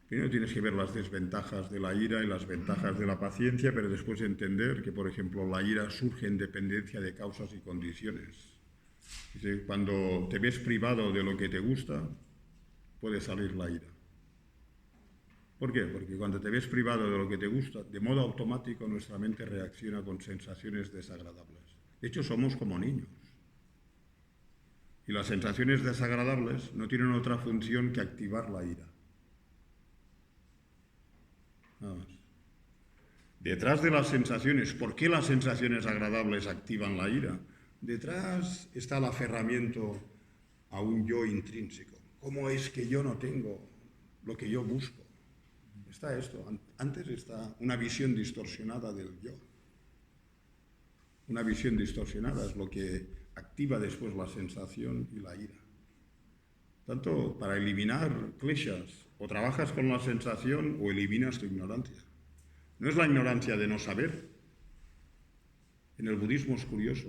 primero tienes que ver las desventajas de la ira y las ventajas de la paciencia, pero después entender que, por ejemplo, la ira surge en dependencia de causas y condiciones. Dice, cuando te ves privado de lo que te gusta, puede salir la ira. ¿Por qué? Porque cuando te ves privado de lo que te gusta, de modo automático nuestra mente reacciona con sensaciones desagradables. De hecho, somos como niños. Y las sensaciones desagradables no tienen otra función que activar la ira. Nada más. Detrás de las sensaciones, ¿por qué las sensaciones agradables activan la ira? Detrás está el aferramiento a un yo intrínseco. ¿Cómo es que yo no tengo lo que yo busco? Está esto. Antes está una visión distorsionada del yo. Una visión distorsionada es lo que activa después la sensación y la ira. Tanto para eliminar kleshas, o trabajas con la sensación o eliminas tu ignorancia. No es la ignorancia de no saber. En el budismo es curioso.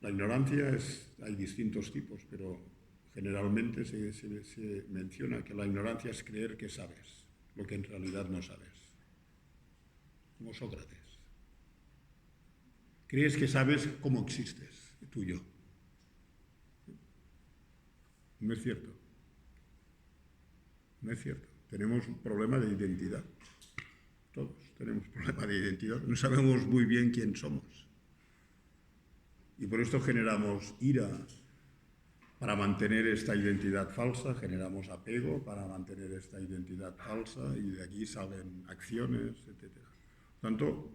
La ignorancia hay distintos tipos, pero generalmente se menciona que la ignorancia es creer que sabes lo que en realidad no sabes. Como Sócrates. Crees que sabes cómo existes, tú y yo. No es cierto. No es cierto. Tenemos un problema de identidad. Todos tenemos un problema de identidad. No sabemos muy bien quién somos. Y por esto generamos ira para mantener esta identidad falsa, generamos apego para mantener esta identidad falsa y de aquí salen acciones, etc. Por tanto,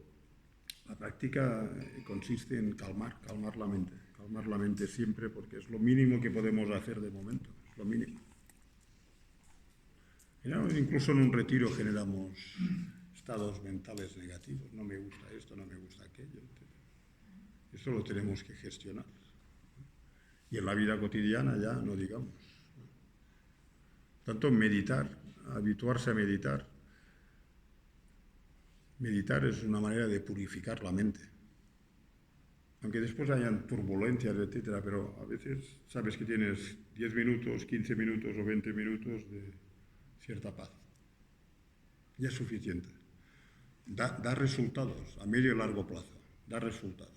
la práctica consiste en calmar la mente siempre porque es lo mínimo que podemos hacer de momento, es lo mínimo. Incluso en un retiro generamos estados mentales negativos, no me gusta esto, no me gusta aquello, etc. Eso lo tenemos que gestionar. Y en la vida cotidiana ya no digamos. Tanto meditar, habituarse a meditar. Meditar es una manera de purificar la mente. Aunque después hayan turbulencias, etc., pero a veces sabes que tienes 10 minutos, 15 minutos o 20 minutos de cierta paz. Ya es suficiente. Da resultados a medio y largo plazo. Da resultados.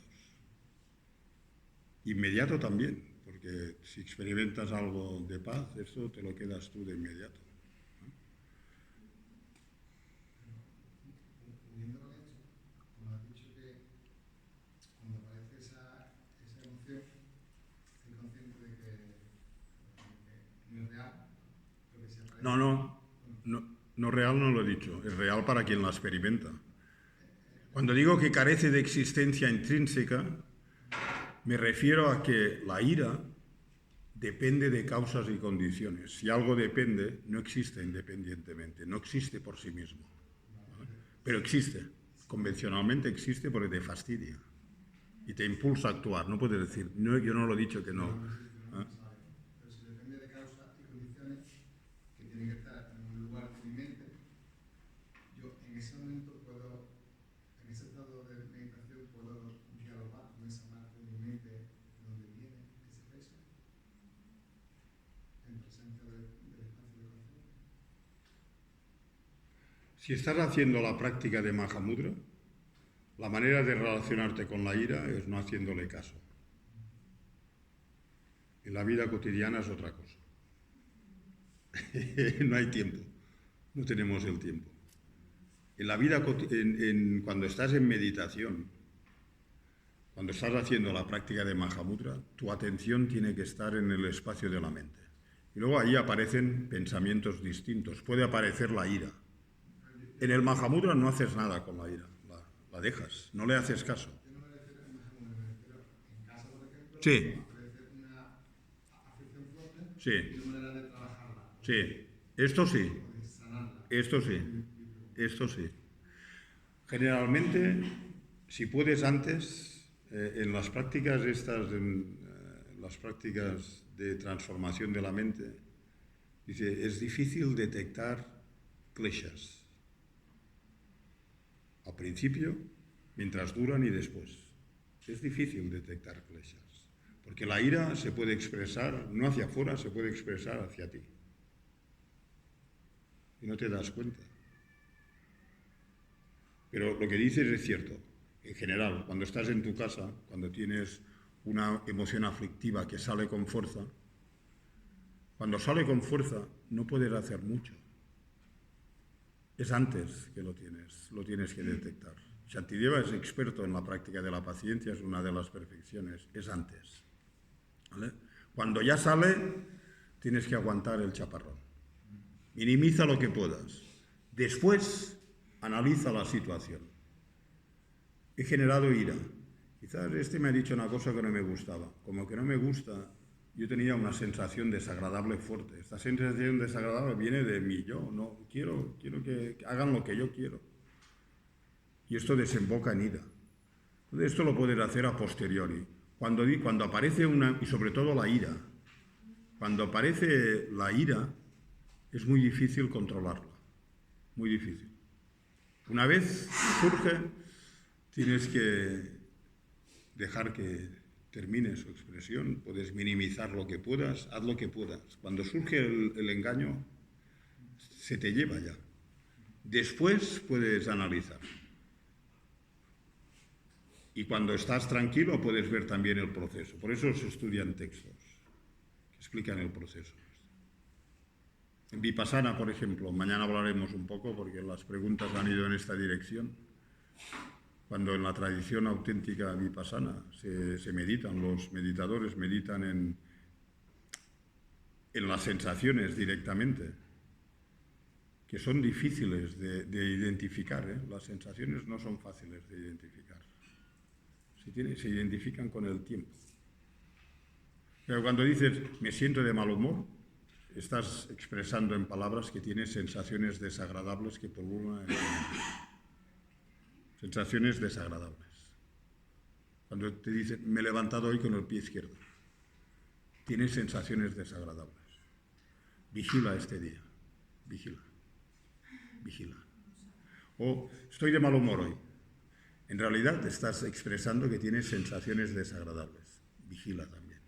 Inmediato también, porque si experimentas algo de paz, eso te lo quedas tú de inmediato. Uniéndolo a eso, como has dicho que cuando aparece esa emoción, estoy consciente de que no es real, lo que se aparece. No real no lo he dicho, es real para quien la experimenta. Cuando digo que carece de existencia intrínseca, me refiero a que la ira depende de causas y condiciones. Si algo depende, no existe independientemente, no existe por sí mismo. Pero existe, convencionalmente existe porque te fastidia y te impulsa a actuar. No puedes decir, no, yo no lo he dicho que no. Pero si depende de causas y condiciones que tienen que estar en un lugar de mi mente, yo en ese momento puedo, en ese estado de meditación, puedo dialogar con esa parte de mi mente de donde viene ese peso, en presencia del espacio de conciencia. Si estás haciendo la práctica de Mahamudra, la manera de relacionarte con la ira es no haciéndole caso. En la vida cotidiana es otra cosa. No hay tiempo, no tenemos el tiempo. En la vida, cuando estás en meditación, cuando estás haciendo la práctica de Mahamudra, tu atención tiene que estar en el espacio de la mente. Y luego ahí aparecen pensamientos distintos, puede aparecer la ira. En el Mahamudra no haces nada con la ira, la dejas, no le haces caso. Yo no me refiero a Mahamudra, me refiero en casa, por ejemplo, Sí. aparece una afección fuerte Sí. y una manera de trabajarla. Sí, esto sí, O de sanarla. esto sí. Generalmente, si puedes antes, En las prácticas las prácticas de transformación de la mente, dice, es difícil detectar kleshas. Al principio, mientras duran y después. Es difícil detectar kleshas. Porque la ira se puede expresar, no hacia afuera, se puede expresar hacia ti. Y no te das cuenta. Pero lo que dices es cierto. En general, cuando estás en tu casa, cuando tienes una emoción aflictiva que sale con fuerza, cuando sale con fuerza no puedes hacer mucho. Es antes que lo tienes que detectar. Shantideva es experto en la práctica de la paciencia, es una de las perfecciones, es antes. ¿Vale? Cuando ya sale, tienes que aguantar el chaparrón. Minimiza lo que puedas. Después, analiza la situación. He generado ira. Quizás me ha dicho una cosa que no me gustaba. Como que no me gusta, yo tenía una sensación desagradable fuerte. Esta sensación desagradable viene de mí. Yo no quiero que hagan lo que yo quiero. Y esto desemboca en ira. Entonces, esto lo puedes hacer a posteriori. Cuando aparece y sobre todo la ira, cuando aparece la ira, es muy difícil controlarla. Muy difícil. Una vez surge, tienes que dejar que termine su expresión, puedes minimizar lo que puedas, haz lo que puedas. Cuando surge el engaño, se te lleva ya. Después puedes analizar. Y cuando estás tranquilo puedes ver también el proceso. Por eso se estudian textos que explican el proceso. En Vipassana, por ejemplo, mañana hablaremos un poco porque las preguntas han ido en esta dirección. Cuando en la tradición auténtica Vipassana se meditan, los meditadores meditan en las sensaciones directamente, que son difíciles de identificar. Las sensaciones no son fáciles de identificar. Se identifican con el tiempo. Pero cuando dices, me siento de mal humor, estás expresando en palabras que tienes sensaciones desagradables que pululan en tu mente. Sensaciones desagradables. Cuando te dicen, me he levantado hoy con el pie izquierdo, tienes sensaciones desagradables. Vigila este día. Vigila. Vigila. O estoy de mal humor hoy. En realidad estás expresando que tienes sensaciones desagradables. Vigila también.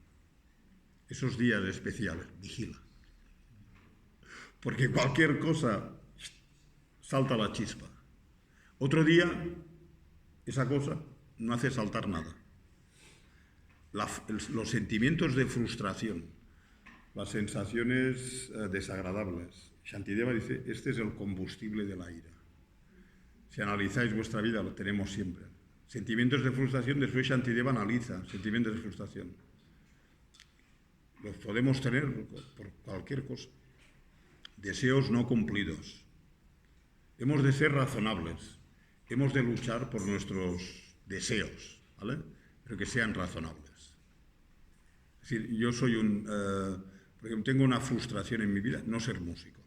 Esos días especiales, vigila. Porque cualquier cosa salta la chispa. Otro día, esa cosa no hace saltar nada. Los sentimientos de frustración, las sensaciones desagradables. Shantideva dice, este es el combustible de la ira. Si analizáis vuestra vida, lo tenemos siempre. Sentimientos de frustración, después Shantideva analiza sentimientos de frustración. Los podemos tener por cualquier cosa. Deseos no cumplidos. Hemos de ser razonables. Hemos de luchar por nuestros deseos, ¿vale? Pero que sean razonables. Es decir, yo soy por ejemplo, tengo una frustración en mi vida, no ser músico.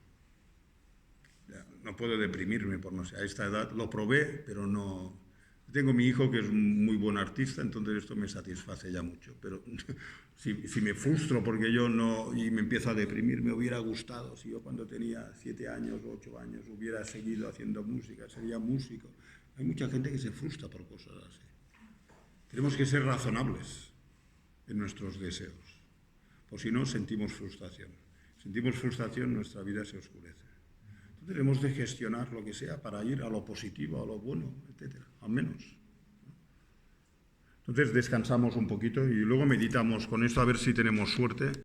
No puedo deprimirme por no sé. A esta edad lo probé, pero no. Tengo mi hijo que es un muy buen artista, entonces esto me satisface ya mucho. Pero si me frustro porque yo no y me empiezo a deprimir, me hubiera gustado si yo cuando tenía 7 años o 8 años hubiera seguido haciendo música, sería músico. Hay mucha gente que se frustra por cosas así. Tenemos que ser razonables en nuestros deseos, por si no sentimos frustración. Sentimos frustración, nuestra vida se oscurece. Tenemos de gestionar lo que sea para ir a lo positivo, a lo bueno, etcétera, al menos. Entonces descansamos un poquito y luego meditamos con esto a ver si tenemos suerte.